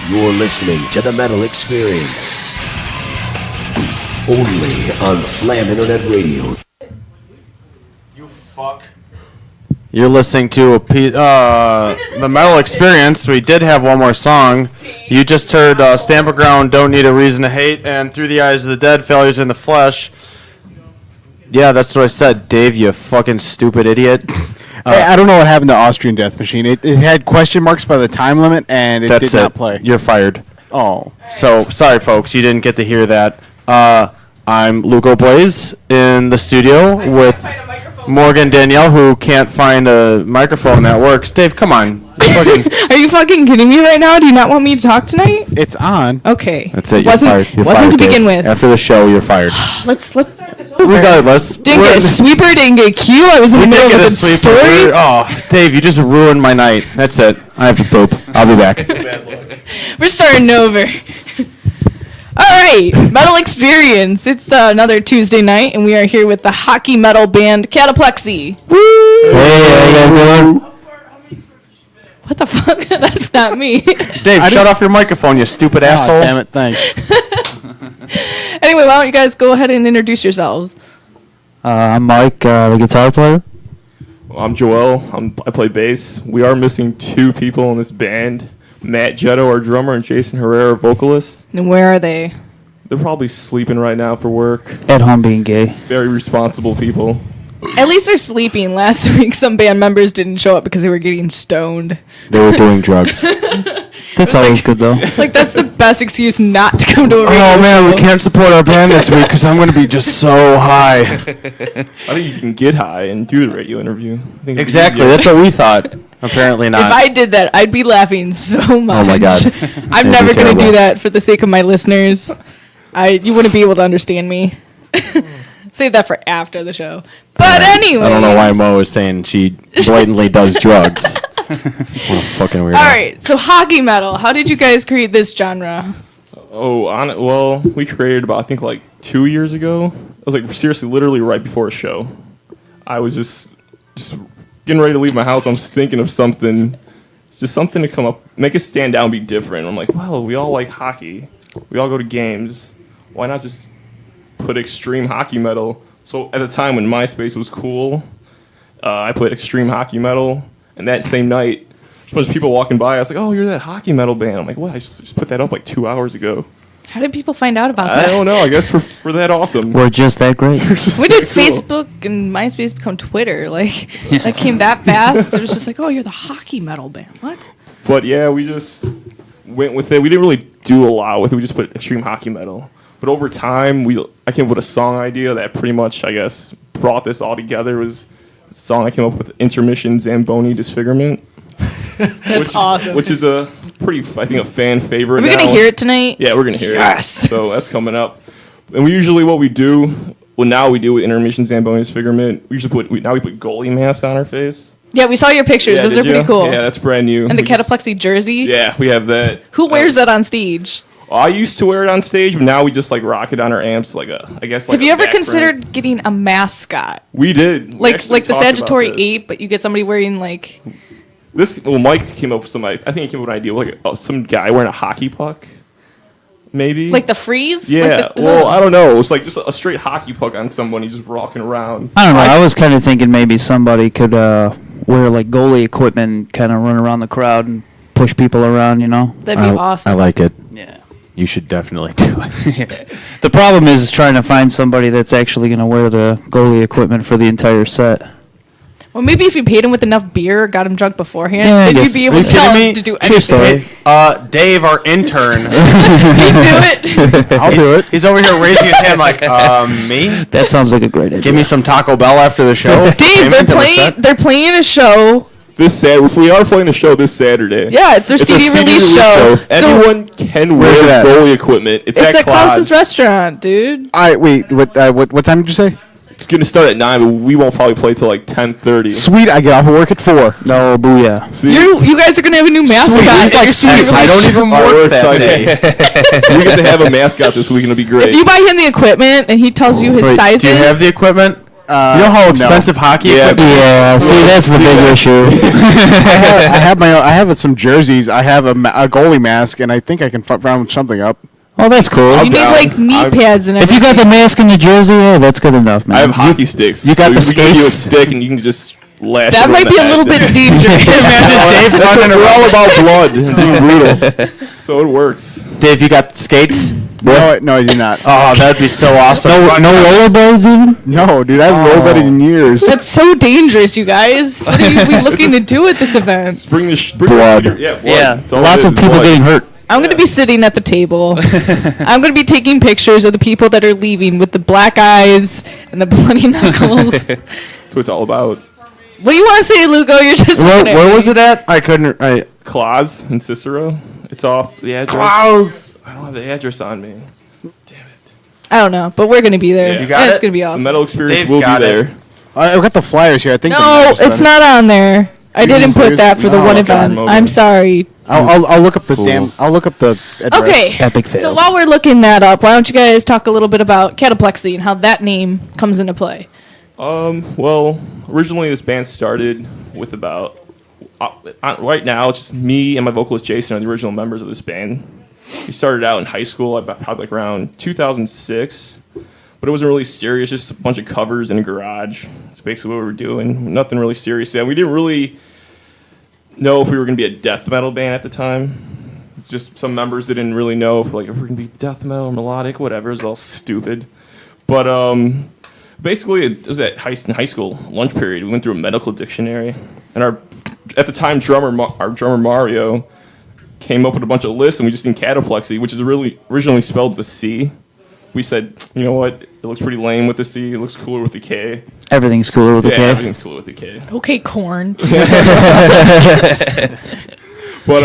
You're listening to The Metal Experience. Only on Slam Internet Radio. You fuck. You're listening to The Metal Experience. We did have one more song. You just heard Stamp of Ground, Don't Need a Reason to Hate, and Through the Eyes of the Dead, Failures in the Flesh. Yeah, that's what I said, Dave, you fucking stupid idiot. Hey, I don't know what happened to Austrian Death Machine. It had question marks by the time limit, and it did not play. You're fired. Oh. So, sorry, folks. You didn't get to hear that. I'm Lugo Blaze in the studio with Morgan Danielle, who can't find a microphone that works. Dave, come on. Are you fucking kidding me right now? Do you not want me to talk tonight? It's on. Okay. That's it. You're fired. You're wasn't fired, to begin Dave. with. After the show, you're fired. Let's start this over. Regardless. Didn't get a sweeper, didn't get a cue. I was in the middle of a good story. Oh, Dave, you just ruined my night. That's it. I have to poop. I'll be back. We're starting over. All right, Metal Experience. It's another Tuesday night, and we are here with the hockey metal band Kataplexy. Woo! Hey, how you guys doing? What the fuck? That's not me. Dave, shut off your microphone, you stupid asshole. Damn it, thanks. Anyway, why don't you guys go ahead and introduce yourselves? I'm Mike, the guitar player. Well, I'm Joel. I play bass. We are missing two people in this band. Matt Jetto, our drummer, and Jason Herrera, our vocalist. And where are they? They're probably sleeping right now for work. At home being gay. Very responsible people. At least they're sleeping. Last week, some band members didn't show up because they were getting stoned. They were doing drugs. That's always good, though. It's like that's the best excuse not to come to a radio Oh, man, show. we can't support our band this week because I'm going to be just so high. I think you can get high and do the radio interview. I think it'd be Exactly. easier. That's what we thought. Apparently not. If I did that, I'd be laughing so much. Oh, my God. I'm It'd never be going to do terrible. that for the sake of my listeners. You wouldn't be able to understand me. Save that for after the show. But anyway. I don't know why Mo is saying she blatantly does drugs. What a fucking weirdo. All right, so hockey metal. How did you guys create this genre? Well, we created about, I think, like 2 years ago. It was like seriously, literally right before a show. I was just getting ready to leave my house. I was thinking of something. It's just something to come up, make us stand out and be different. I'm like, well, we all like hockey. We all go to games. Why not just put extreme hockey metal? So at the time when MySpace was cool, I put extreme hockey metal. And that same night, just a bunch of people walking by. I was like, oh, you're that hockey metal band. I'm like, what? I just put that up like 2 hours ago. How did people find out about I that? don't know. I guess we're that awesome. We're just that great. When did Facebook and MySpace become Twitter? Like, that came that fast? It was just like, oh, you're the hockey metal band. What? But yeah, we just went with it. We didn't really do a lot with it. We just put extreme hockey metal. But over time, I came up with a song idea that pretty much, I guess, brought this all together. It was a song I came up with, Intermission Zamboni Disfigurement. That's awesome. Which is a pretty, I think, a fan favorite. Are we going to hear it tonight? Yeah, we're going to hear Yes. it. So that's coming up. And we usually, what we do, now we do with Intermission Zamboni Disfigurement, we put goalie masks on our face. Yeah, we saw your pictures. Yeah, Those are did pretty you? cool. Yeah, that's brand new. And the We just- Kataplexy jersey. Yeah, we have that. Who wears that on stage? I used to wear it on stage, but now we just like rock it on our amps, like I guess. Like Have you a ever background. considered getting a mascot? We did. We Like actually the talked about Sagittary this. ape, but you get somebody wearing like... Mike came up with some. I think he came up with an idea, like some guy wearing a hockey puck, maybe. Like the freeze? Yeah. Like the, Well, I don't know. It's like just a straight hockey puck on somebody just rocking around. I don't know. I was kind of thinking maybe somebody could wear like goalie equipment and kind of run around the crowd and push people around, you know? That'd be awesome. I like it. Yeah. You should definitely do it. The problem is trying to find somebody that's actually going to wear the goalie equipment for the entire set. Well, maybe if you paid him with enough beer or got him drunk beforehand, Yeah, I then you'd guess. be Are able you to tell kidding him me? to do True anything. story. Dave, our intern. He'd do it. I'll do it. He's over here raising his hand like, me? That sounds like a great idea. Give me some Taco Bell after the show. Dave, they're playing a show. We are playing a show this Saturday. Yeah, it's their It's a CD release show. So Anyone can Where's it wear at? goalie equipment. It's it's at Klaus's Klaus. restaurant, dude. All right, wait. What time did you say? It's going to start at 9, but we won't probably play till like 10:30. Sweet, I get off of work at 4. No, booyah. See? You guys are gonna have a new mascot. Sweet. at He's like, your CD "Yes, release I don't show." even All right, work we're that excited. day. We get to have a mascot this week, and it'll be great. If you buy him the equipment and he tells you his Wait, sizes, do you have the equipment? You know how expensive hockey equipment is? Yeah, see, that's the big issue. I have some jerseys. I have a goalie mask, and I think I can round something up. Oh, that's cool. You need like knee pads and If you everything. got the mask and the jersey, yeah, that's good enough, man. I have hockey sticks. you got the we give you a skates? stick and you can just lash That it might on be the a little head. bit dangerous. Dave running We're all around. about blood and being brutal. So it works. Dave, you got skates? No, I do not. Oh, that'd be so awesome. No rollerblades even? No, dude, I haven't rolled in years. That's so dangerous, you guys. What are we looking to do at this event? Bring the Blood. Yeah, blood. Yeah, That's all lots it of is, people blood. getting hurt. I'm going to be sitting at the table. I'm going to be taking pictures of the people that are leaving with the black eyes and the bloody knuckles. That's what it's all about. What do you want to say, Lugo? You're just looking at Where me. was it at? I couldn't. Claus and Cicero. It's off the address. Klaus. I don't have the address on me. Damn it. I don't know, but we're going to be there. Yeah. You got and it's it? going to be The awesome. metal experience Dave's will be got it. there. I've got the flyers here. I think. No, it's not on there. I Are you didn't put serious? that for the Oh, one God, event. Mogo. I'm sorry. I'll look up the Fool. I'll look up the address. Okay. Epic fail. So while we're looking that up, why don't you guys talk a little bit about Kataplexy and how that name comes into play? Well, originally this band started with about right now it's just me and my vocalist Jason are the original members of this band. We started out in high school about probably like around 2006, but it wasn't really serious, just a bunch of covers in a garage. That's basically what we were doing. Nothing really serious. Yeah, we didn't really know if we were going to be a death metal band at the time. It's just some members didn't really know if we're going to be death metal or melodic, whatever. It was all stupid. But basically, it was in high school lunch period. We went through a medical dictionary, and at the time our drummer Mario came up with a bunch of lists, and we just seen Kataplexy, which is really originally spelled with a C. We said, you know what? It looks pretty lame with the C. It looks cooler with the K. Everything's cooler with the Yeah, K. everything's cooler with the K. Okay, corn. But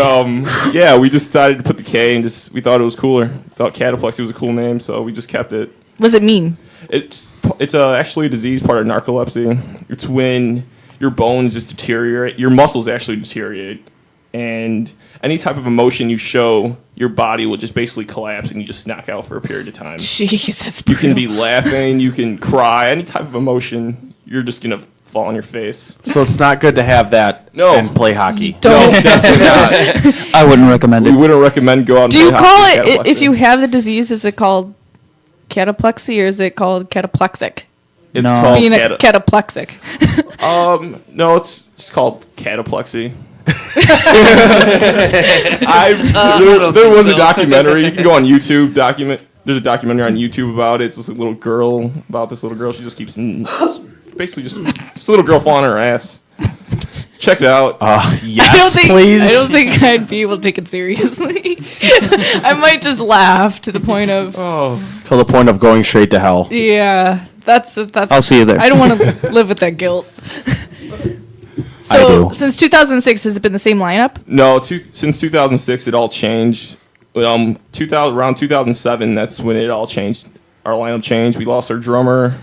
yeah, we just decided to put the K, and we thought it was cooler. Thought Kataplexy was a cool name, so we just kept it. What does it mean? It's actually a disease, part of narcolepsy. It's when your bones just deteriorate, your muscles actually deteriorate, and any type of emotion you show, your body will just basically collapse and you just knock out for a period of time. Jeez, that's You brutal. can be laughing, you can cry, any type of emotion, you're just gonna fall on your face. So it's not good to have that No. and play hockey. Don't. Definitely not. I wouldn't recommend We it. wouldn't recommend go out and Do you play call hockey it, with if Kataplexy. you have the disease, is it called cataplexy or is it called cataplexic? It's No. called Being a cata- cataplexic. No, it's called Kataplexy. There was a documentary. You can go on YouTube. There's a documentary on YouTube about it. It's this little girl. She just keeps basically just a little girl falling on her ass. Check it out. Yes, please. I don't think I'd be able to take it seriously. I might just laugh to the point of, Till the point of going straight to hell. yeah, that's. I'll see you there. I don't want to live with that guilt. I So do. since 2006, has it been the same lineup? No, since 2006, it all changed. Around 2007, that's when it all changed. Our lineup changed. We lost our drummer,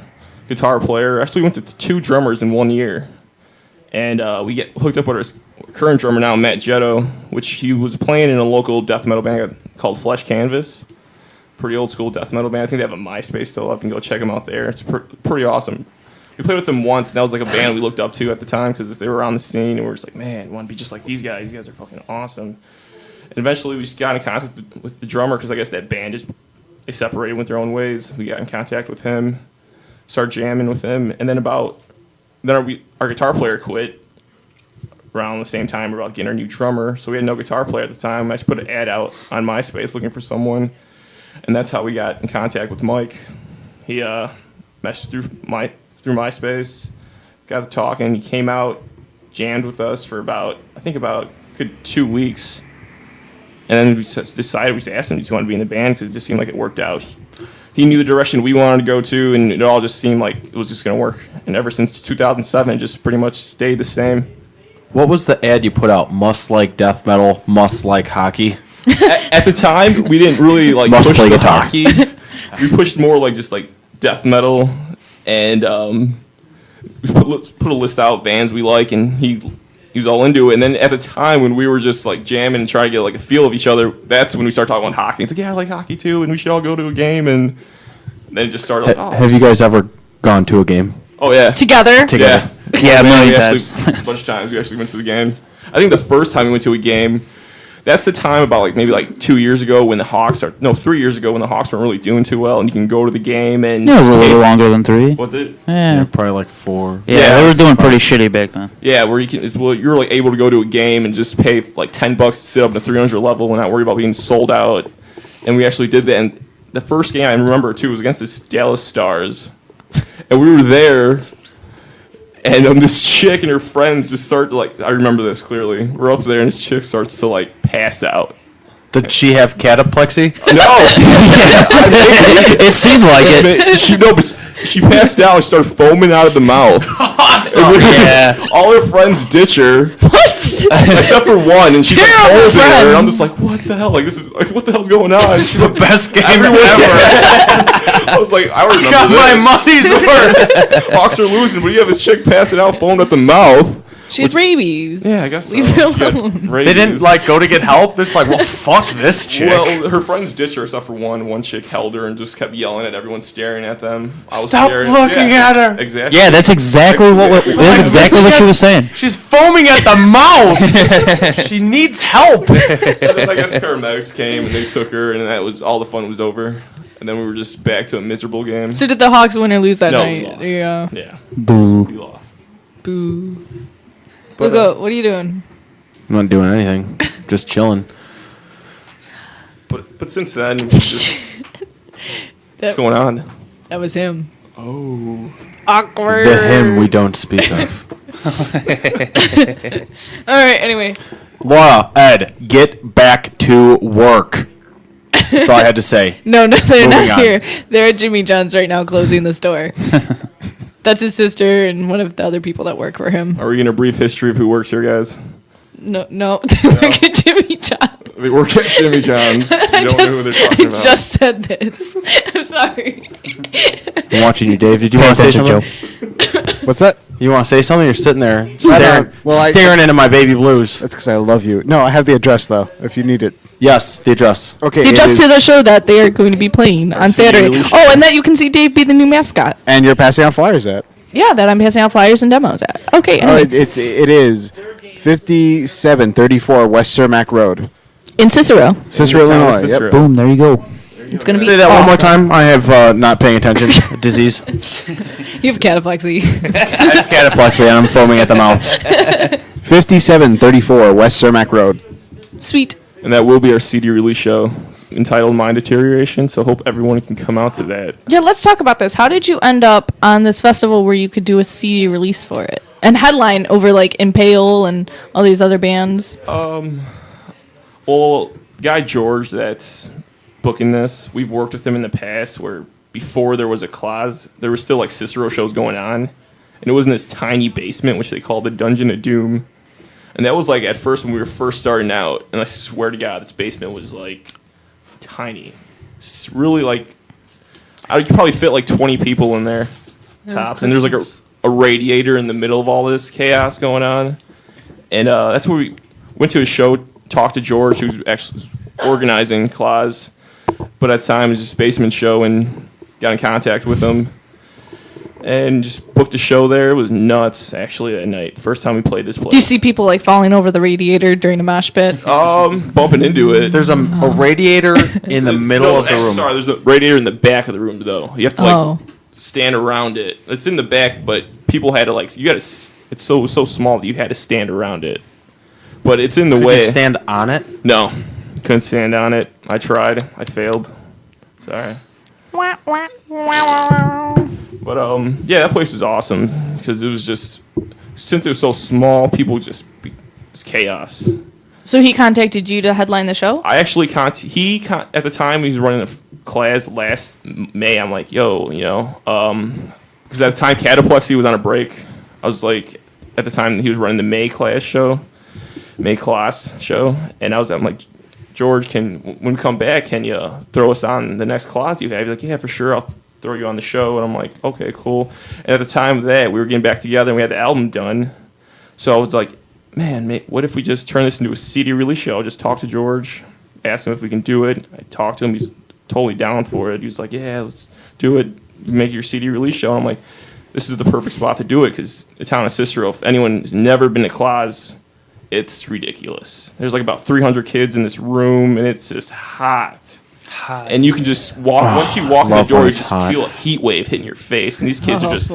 guitar player. Actually, we went to 2 drummers in 1 year. And we get hooked up with our current drummer now, Matt Jetto, which he was playing in a local death metal band called Flesh Canvas. Pretty old school death metal band. I think they have a MySpace still up. You can go check them out there. It's pretty awesome. We played with them once, and that was like a band we looked up to at the time because they were on the scene, and we were just like, man, I want to be just like these guys. These guys are fucking awesome. And eventually we just got in contact with the drummer because I guess that band they separated, went their own ways. We got in contact with him, started jamming with him, and then our guitar player quit around the same time. We were about getting our new drummer, so we had no guitar player at the time. I just put an ad out on MySpace looking for someone, and that's how we got in contact with Mike. He messaged through MySpace, got to talking. He came out, jammed with us for about good 2 weeks, and then we just decided we just asked him if he wanted to be in the band because it just seemed like it worked out. He knew the direction we wanted to go to, and it all just seemed like it was just going to work. And ever since 2007, it just pretty much stayed the same. What was the ad you put out? Must like death metal, must like hockey. At the time, we didn't really Must push play the guitar. hockey. We pushed more just death metal, and we put a list out bands we like, and he was all into it. And then at the time when we were just jamming and trying to get a feel of each other, that's when we started talking about hockey. It's like, yeah, I like hockey too, and we should all go to a game. And then it just started Have you guys ever gone to a game? Oh yeah. Together? Yeah. Yeah, a million we actually- times. a bunch of times we actually went to the game. I think the first time we went to a game, that's the time about maybe 2 years ago when the Hawks 3 years ago when the Hawks weren't really doing too well, and you can go to the game and Yeah, it was a little longer than 3. Was it? Yeah. Probably like 4. Yeah, they were doing pretty shitty back then. Yeah, where you were able to go to a game and just pay $10 to sit up in the 300 level and not worry about being sold out. And we actually did that. And the first game I remember too was against the Dallas Stars, and we were there. And this chick and her friends just start to I remember this clearly. We're up there and this chick starts to pass out. Did she have cataplexy? No, It seemed like it. but she passed out and started foaming out of the mouth. Awesome. Yeah. All her friends ditch her. What? Except for one, and she's Terrible holding her, friends. and I'm just like, what the hell? This is what the hell's going on? This is the best game ever. I was like, I remember Got this. my money's worth. Hawks are losing, but you have this chick passing out, foaming at the mouth. She had rabies. Yeah, I guess so. Leave her She had alone. rabies. They didn't go to get help. They're just like, well, fuck this chick. Well, her friends ditched her except for one. One chick held her and just kept yelling at everyone, staring at them. I was Stop staring. looking at her. Exactly. Yeah, that's exactly what she was saying. She's foaming at the mouth. She needs help. And then I guess paramedics came and they took her, and that was all the fun was over. And then we were just back to a miserable game. So did the Hawks win or lose that No, night? we lost. Yeah. Yeah, Boo. we lost. Boo. Hugo, what are you doing? I'm not doing anything. Just chilling. But since then, just, what's going on? That was him. Oh. Awkward. The him we don't speak of. All right, anyway. Laura, Ed, get back to work. That's all I had to say. No, they're Moving not on. here. They're at Jimmy John's right now closing the store. That's his sister and one of the other people that work for him. Are we going to brief history of who works here, guys? No, they work at Jimmy John's. They work at Jimmy John's. You don't know who they're talking about. just said this. I'm sorry. I'm watching you, Dave. Did you want to say something? What's that? You want to say something? You're sitting there Well, staring into my baby blues. That's because I love you. No, I have the address though. If you need it. Yes, the address. Okay. The it just is- to the show that they are going to be playing on Saturday. really Oh, and that you can see Dave be the new mascot. And you're passing out flyers at. Yeah, that I'm passing out flyers and demos at. Okay, Oh, anyway. it is 5734 West Cermak Road, In Cicero. Cicero, In the town of Illinois. Cicero. Yep. Boom, there you go. It's going to be Say that one more awesome. time. I have not paying attention. Disease. You have cataplexy. I have cataplexy and I'm foaming at the mouth. 5734 West Cermak Road. Sweet. And that will be our CD release show entitled Mind Deterioration, so hope everyone can come out to that. Yeah, let's talk about this. How did you end up on this festival where you could do a CD release for it? And headline over Impale and all these other bands? Well, guy George that's booking this, we've worked with him in the past where before there was a clause, there was still Cicero shows going on. And it was in this tiny basement, which they call the Dungeon of Doom. And that was at first when we were first starting out. And I swear to God, this basement was tiny. It's really you could probably fit 20 people in there, tops. And there's a radiator in the middle of all this chaos going on. And that's where we went to a show, talked to George, who's actually organizing Claus. But at the time, it was just basement show and got in contact with him. And just booked a show there. It was nuts, actually, that night. First time we played this place. Do you see people falling over the radiator during a mosh pit? Bumping into it. There's a radiator in the middle of the room. Sorry, there's a radiator in the back of the room, though. You have to, Oh. stand around it. It's in the back, but people had to, you got to, it's so small that you had to stand around it. But it's in the Could way. you stand on it? No. Couldn't stand on it. I tried. I failed. Sorry. But yeah, that place was awesome because it was just since it was so small, people it's chaos. So he contacted you to headline the show? I actually at the time he was running a class last May. I'm like, yo, because at the time Kataplexy was on a break. I was at the time he was running the May class show, and I'm like, George, when we come back, can you throw us on the next class you have? He's like, yeah, for sure, I'll throw you on the show. And I'm like, okay, cool. And at the time of that, we were getting back together and we had the album done. So I was like, man, what if we just turn this into a CD release show? I'll just talk to George, ask him if we can do it. I talked to him. He's totally down for it. He was like, yeah, let's do it. Make your CD release show. And I'm like, this is the perfect spot to do it because the town of Cicero, if anyone has never been to Claus, it's ridiculous. There's like about 300 kids in this room, and it's just hot. And you can just walk, once you walk in the door, you just feel a heat wave hitting your face. And these kids are just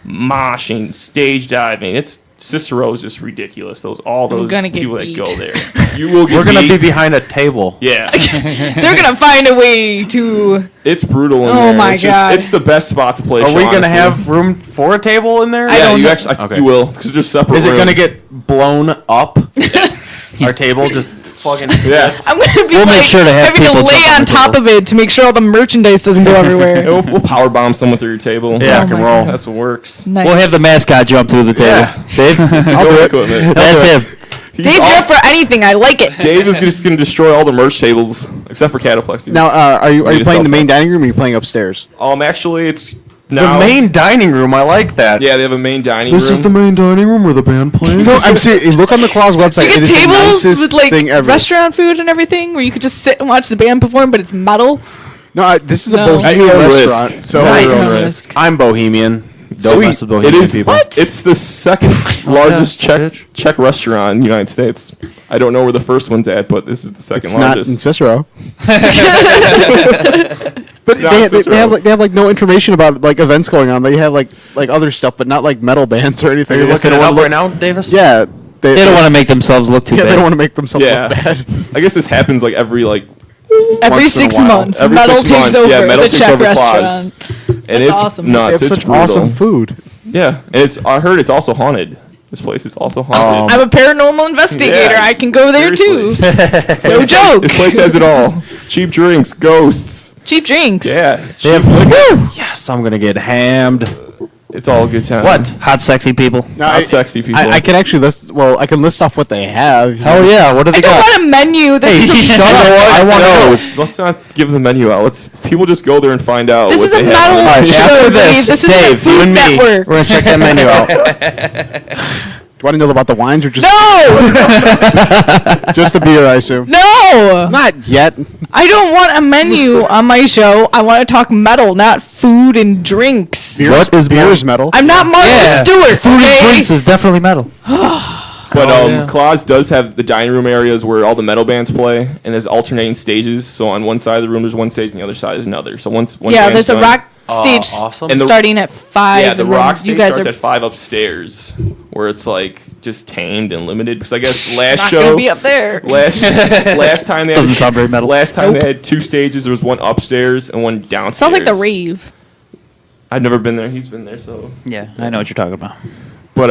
moshing, stage diving. Cicero is just ridiculous. All those people that go there. You will get We're going to beat. be behind a table. Yeah. They're going to find a way to... It's brutal in there. Oh my God. It's the best spot to play. Are we going to have room for a table in there? Yeah, you will, because there's separate Is it room. going to get blown up? Our table just fucking... Yeah. I'm going to be We'll make sure to have having to people lay jump on on the top table. of it to make sure all the merchandise doesn't go everywhere. We'll power bomb someone through your table. Yeah, Oh can my roll. That's what works. Nice. We'll have the mascot jump through the table. Yeah. Dave, I'll do equipment. that's him. He's Dave, you're up also- for anything. I like it. Dave is just going to destroy all the merch tables except for Kataplexy. Now, are you need to playing sell the main stuff. dining room or are you playing upstairs? Actually, it's The now. main dining room, I like that. Yeah, they have a main dining room. This is the main dining room where the band plays. No, I'm serious. Look on the Claus website. You It get is the tables nicest with like thing ever. restaurant food and everything where you could just sit and watch the band perform, but it's metal. No, this is a No. bohemian At your risk. restaurant. So Nice. I'm Bohemian. Don't Sweet. mess with Bohemian It is. people. What? It's the second largest Czech restaurant in the United States. I don't know where the first one's at, but this is the second it's not in largest. Cicero. But not they Cicero. have like no information about like events going on. They have like other stuff, but not like metal bands or anything. Are you I guess they looking it don't up wanna right look- now, Davis? Yeah, They don't want to make themselves look too Yeah, bad. they don't want to make themselves Yeah. look bad. I guess this happens like every Every once in a 6 while. months, Every metal 6 takes months, over yeah, metal the takes Czech over restaurant. Claus. And That's it's awesome. They nuts. have It's such brutal. awesome food. Yeah, and I heard it's also haunted. This place is also haunted. I'm a paranormal investigator. Yeah, I can go there too. No joke. This place has it all. Cheap drinks, ghosts. Cheap drinks. Yeah, They have liquor? Yes, I'm gonna get hammed. it's all a good time. What? Hot, sexy people. No, Not sexy people. I can actually list. Well, I can list off what they have. Hell yeah! What do I they don't got? want a menu. This is a shut up! I want to know. Let's not give the menu out. Let's people just go there and find out. This what is a they have. metal Alright, show. after Dave. this, This is Dave, the you Food and me, Network. we're gonna check that menu out. Do you want to know about the wines or just No, just the beer? I assume. no. Not yet. I don't want a menu on my show. I want to talk metal, not food and drinks. What is beer? Is metal. I'm not Martha Stewart. Food okay? and drinks is definitely metal. But yeah. Claus does have the dining room areas where all the metal bands play, and there's alternating stages. So on one side of the room, there's one stage, and the other side is another. So one Yeah, band's there's a done- rock stage awesome. And the- starting at 5. Yeah, the and then rock stage you guys starts are at 5 upstairs, where it's like just tamed and limited. Because I guess last not show, gonna be up there. last time they Doesn't had, sound very metal. last time they had 2 stages. There was one upstairs and one downstairs. Sounds like the rave. I've never been there. He's been there, so. Yeah, I know what you're talking about. But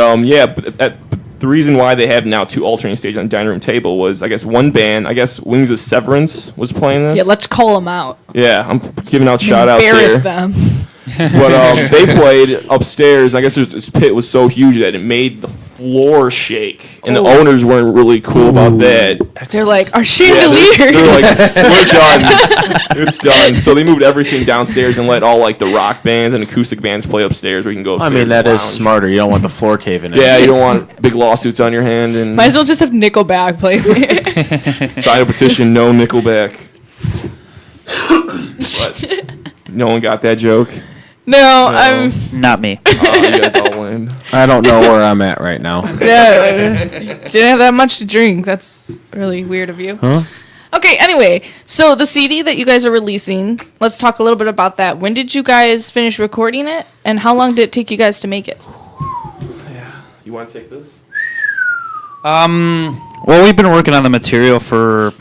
the reason why they have now 2 alternating stages on the dining room table was, I guess, one band, I guess Wings of Severance was playing this. Yeah, let's call them out. Yeah, I'm giving out shout outs Embarrass here. them. But they played upstairs. I guess this pit was so huge that it made the floor shake, and the Oh. owners weren't really cool about that. They're like, our Yeah, chandelier. they're like, we're done. It's done. So they moved everything downstairs and let all like the rock bands and acoustic bands play upstairs. Where you can go I upstairs. mean, that and is lounge. smarter. You don't want the floor caving in. Yeah, you don't want big lawsuits on your hand and Might as well just have Nickelback play. sign a petition. No Nickelback. But no one got that joke. No, I'm. Not me. Oh, you guys all win. I don't know where I'm at right now. Yeah, didn't have that much to drink. That's really weird of you. Huh? Okay, anyway, so the CD that you guys are releasing, let's talk a little bit about that. When did you guys finish recording it, and how long did it take you guys to make it? You want to take this? Well, we've been working on the material for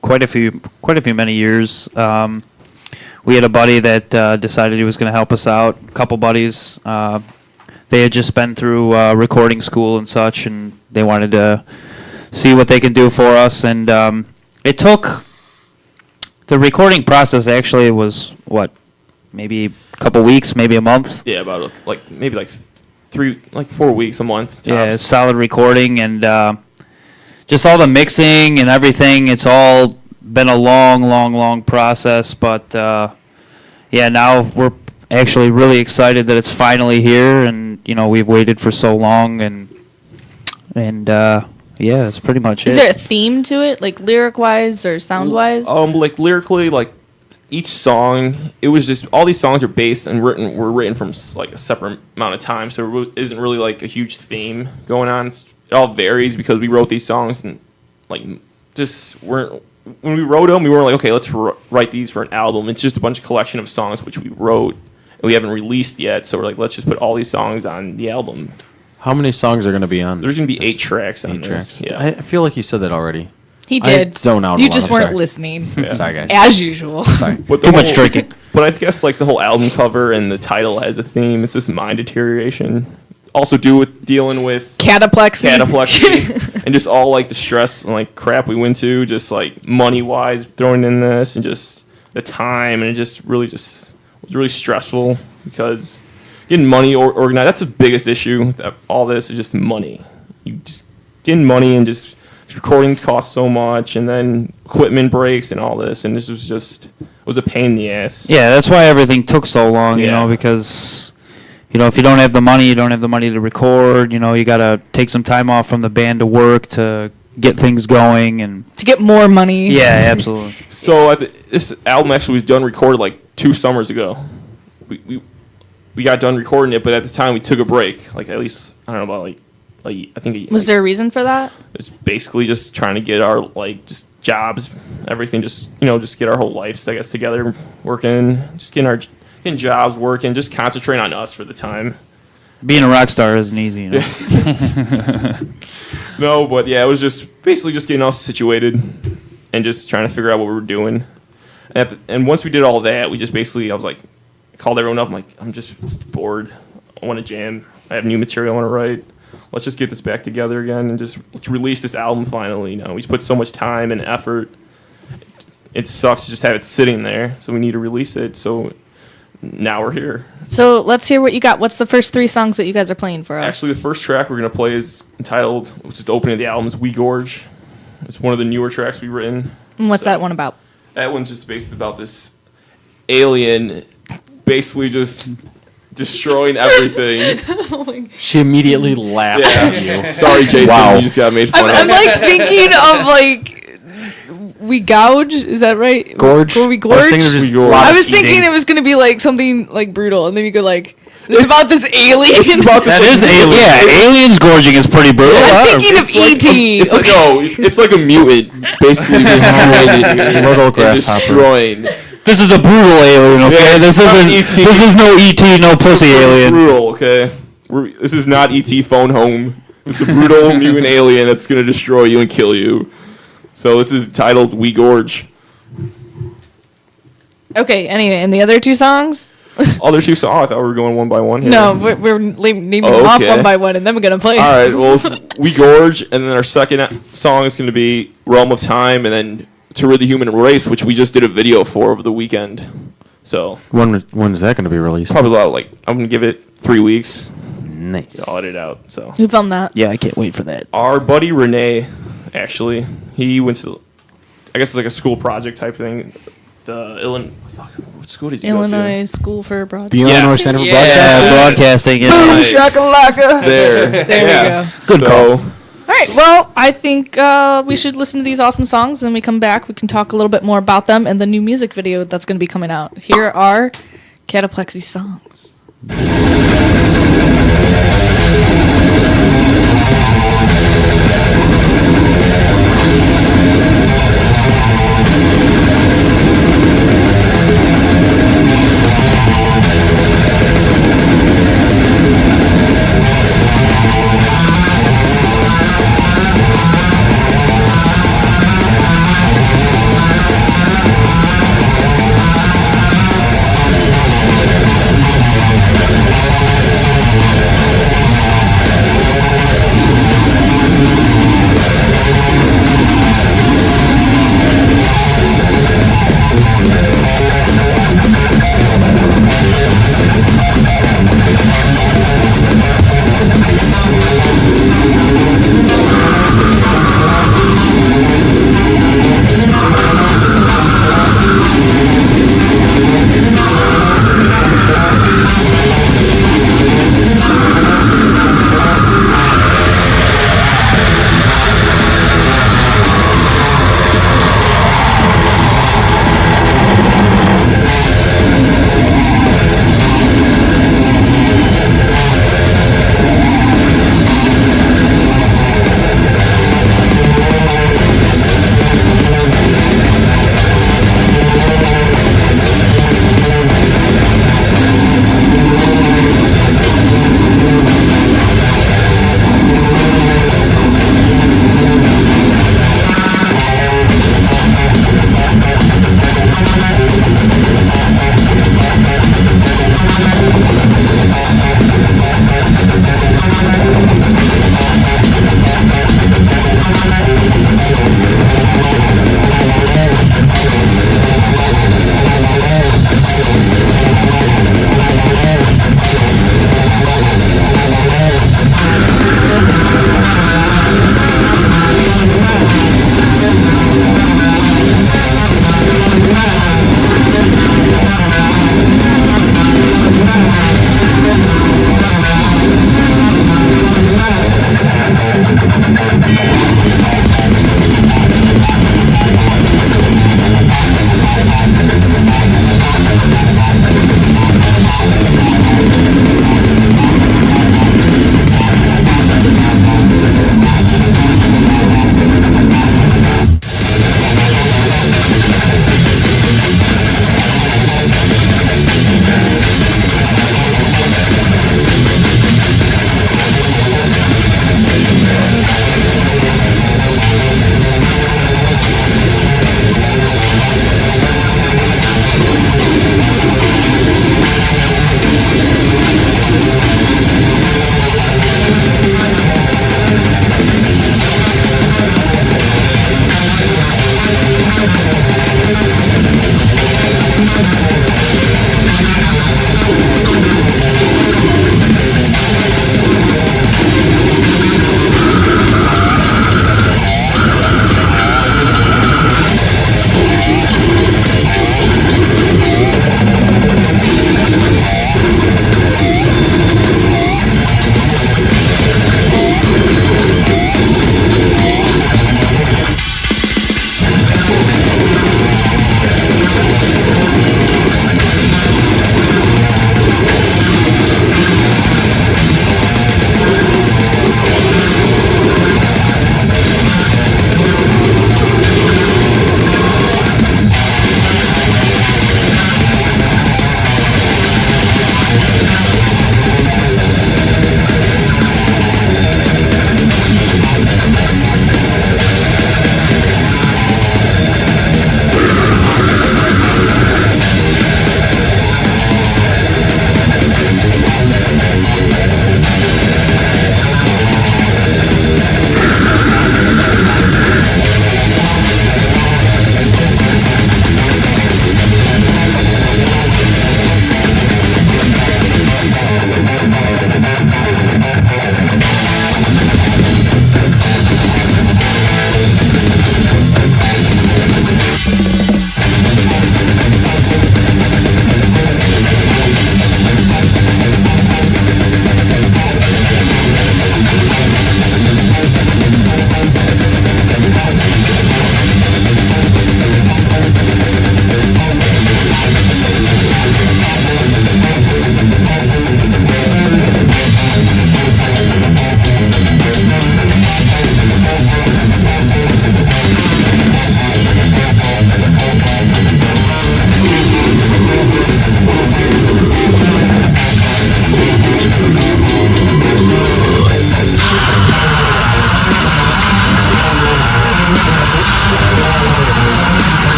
quite a few many years. We had a buddy that decided he was going to help us out. A couple buddies. They had just been through recording school and such, and they wanted to see what they can do for us. And it took the recording process. Actually, was maybe a couple weeks, maybe a month. Yeah, about maybe 4 weeks, a month. Tops. Yeah, solid recording and just all the mixing and everything. It's all been a long process, but yeah, now we're actually really excited that it's finally here, and we've waited for so long, and yeah, that's pretty much Is it. there a theme to it, like lyric wise or sound wise? Like lyrically, like each song, it was just all these songs are based and were written from like a separate amount of time, so it isn't really like a huge theme going on. It all varies because we wrote these songs and like just weren't. When we wrote them, we weren't like, okay, let's write these for an album. It's just a bunch of collection of songs which we wrote and we haven't released yet. So we're like, let's just put all these songs on the album. How many songs are going to be on? There's going to be 8 tracks on 8 tracks. this. Yeah. I feel like you said that already. He I did. zone out. You a lot. just I'm weren't sorry. listening. Sorry, guys. As usual. Sorry. But Too much drinking. But I guess like the whole album cover and the title has a theme. It's just mind deterioration. Also do with dealing with Kataplexy. and just all like the stress and like crap we went to, just like money wise throwing in this and just the time, and it just was really stressful because getting money organized, that's the biggest issue with all this is just money. You just getting money and just recordings cost so much, and then equipment breaks and all this, and this was a pain in the ass. Yeah, that's why everything took so long, you Yeah. know, because, you know, if you don't have the money, you don't have the money to record, you know, you got to take some time off from the band to work to get things going, and To get more money. yeah, absolutely. So this album actually was done recorded like 2 summers ago. We got done recording it, but at the time we took a break. Like at least I don't know about like I think Was there a reason for that? it's basically just trying to get our like just jobs, everything, just just get our whole lives I guess together, working, just getting jobs, working, just concentrate on us for the time. Being a rock star isn't easy, you know. No, but yeah, it was just basically just getting us situated and just trying to figure out what we were doing. And once we did all that, we just basically I was like called everyone up. I'm like, I'm just bored. I want to jam. I have new material I want to write. Let's just get this back together again and just let's release this album finally. You know, we put so much time and effort. It sucks to just have it sitting there, so we need to release it. So now we're here. So let's hear what you got. What's the first 3 songs that you guys are playing for us? Actually, the first track we're gonna play is entitled, which is the opening of the album, is "We Gorge." It's one of the newer tracks we've written. And what's So- that one about? That one's just based about this alien, basically just destroying everything. She immediately laughed at you. Yeah. Sorry, Jason. Wow. You just got made fun I'm of. like thinking of like we gouge. Is that right? Gorge? Or we I was gorge? thinking of just We gorge. a lot I of was thinking eating. it was gonna be like something like brutal, and then you go like it's about this alien. It's about this, That is alien. Yeah, aliens gorging is pretty brutal. I'm thinking of it's like E.T. It's like it's like a mutant, basically being created Little and grasshopper. destroying. This is a brutal alien, okay? Yeah, this it's not isn't. E.T. This is no ET, no pussy alien. Brutal, okay. This is not ET phone home. It's a brutal mutant alien that's gonna destroy you and kill you. So this is titled "We Gorge." Okay. Anyway, and the other 2 songs? Other 2 songs. I thought we were going one by one here. No, we're naming them off Okay. one by one, and then we're gonna play. All right. Well, it's "We Gorge," and then our second song is going to be "Realm of Time," and then "To Rid the Human Race," which we just did a video for over the weekend. So When is that going to be released? probably about like I'm going to give it 3 weeks. Nice. I'll edit it out. So Who filmed that? Yeah, I can't wait for that. our buddy Renee, actually, he went to, I guess it's like a school project type thing. The Illinois. What school did you go to? Illinois School for Broadcasting. The Illinois Center for Broadcasting. Yeah, broadcasting. Yeah. Nice. Shakalaka. There. There we go. Good call. All right. Well, I think we should listen to these awesome songs, and then we come back. We can talk a little bit more about them and the new music video that's going to be coming out. Here are Kataplexy songs. We'll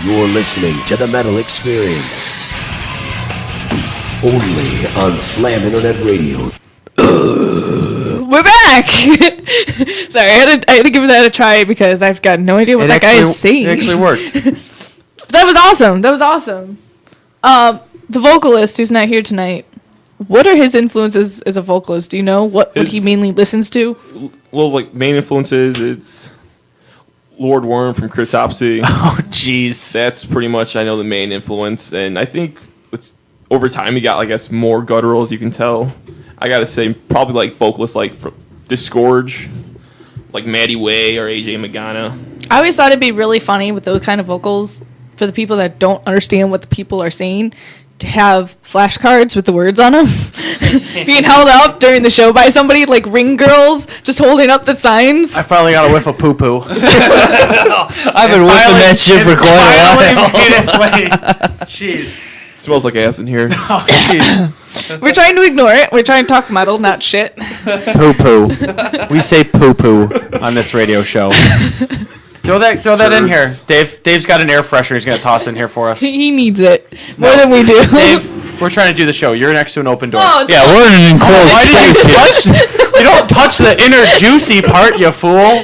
You're listening to the Metal Experience. Only on Slam Internet Radio. We're back. Sorry, I had to give that a try because I've got no idea what that guy is saying. It actually worked. That was awesome. That was awesome. The vocalist who's not here tonight. What are his influences as a vocalist? Do you know what he mainly listens to? Well, like main influences, it's Lord Worm from Kataplexy. Oh, jeez. That's pretty much I know the main influence, and I think it's over time he got I guess more guttural, as you can tell. I gotta say probably like vocalists like from Disgorge, like Maddie Way or AJ Magana. I always thought it'd be really funny with those kind of vocals for the people that don't understand what the people are saying to have flashcards with the words on them being held up during the show by somebody like Ring Girls just holding up the signs. I finally got a whiff of poo-poo. I've been whipping that shit for quite a while. Made its way. Jeez. It smells like ass in here. Oh, jeez. We're trying to ignore it. We're trying to talk metal, not shit. Poo-poo. We say poo-poo on this radio show. Throw that in here, Dave. Dave's got an air freshener. He's gonna toss in here for us. He needs it more than we do. Dave, we're trying to do the show. You're next to an open door. Oh, Yeah, we're in an enclosed Why did you space. touch? You don't touch the inner juicy part, you fool.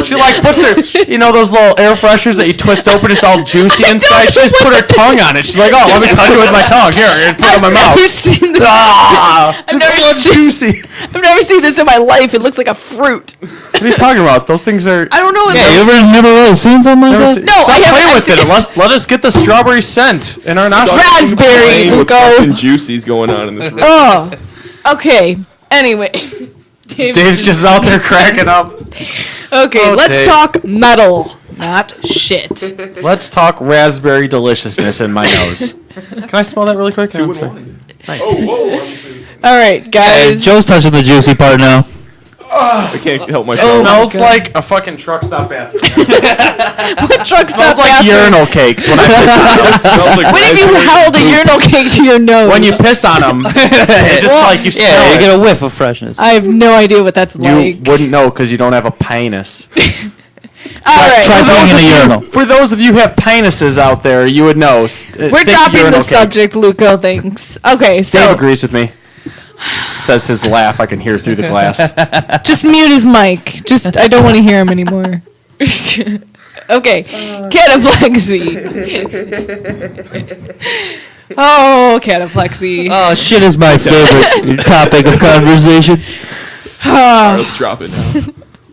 She like puts her, those little air fresheners that you twist open. It's all juicy inside. She just put her tongue on it. She's like, "Oh, let me touch it with my tongue. Here, put it on my mouth." I've seen this. Juicy. I've never seen this in my life. It looks like a fruit. What are you talking about? Those things are. I don't know. Yeah, you ever never really seen something like that? No, Stop I haven't. playing with I've it. Let us get the strawberry scent in our nostrils. Raspberry. With Go. fucking juicies going on in this room. Oh. Okay. Anyway. Dave's just out there cracking up. Okay, Oh, let's Dave. talk metal, not shit. Let's talk raspberry deliciousness in my nose. Can I smell that really quick? Two I'm and sorry. one. Nice. All right, guys. Joe's touching the juicy part now. I can't help It myself. smells like a fucking truck stop bathroom. What truck Smells stop like bathroom? urinal cakes when I It smells like When have you raspberry held a poop. urinal cake to your nose? when you piss on them. It just like you smell Yeah, you it. get a whiff of freshness. I have no idea what that's You like. wouldn't know because you don't have a penis. All right, try throwing in a urinal. For those of you who have penises out there, you would know. we're dropping the subject, Luco. Thanks. Okay, so Dave agrees with me. Says his laugh. I can hear through the glass. just mute his mic. I don't want to hear him anymore. Okay, Cataplexy. Oh, Cataplexy. Oh, shit is my favorite topic of conversation. Alright, let's drop it now.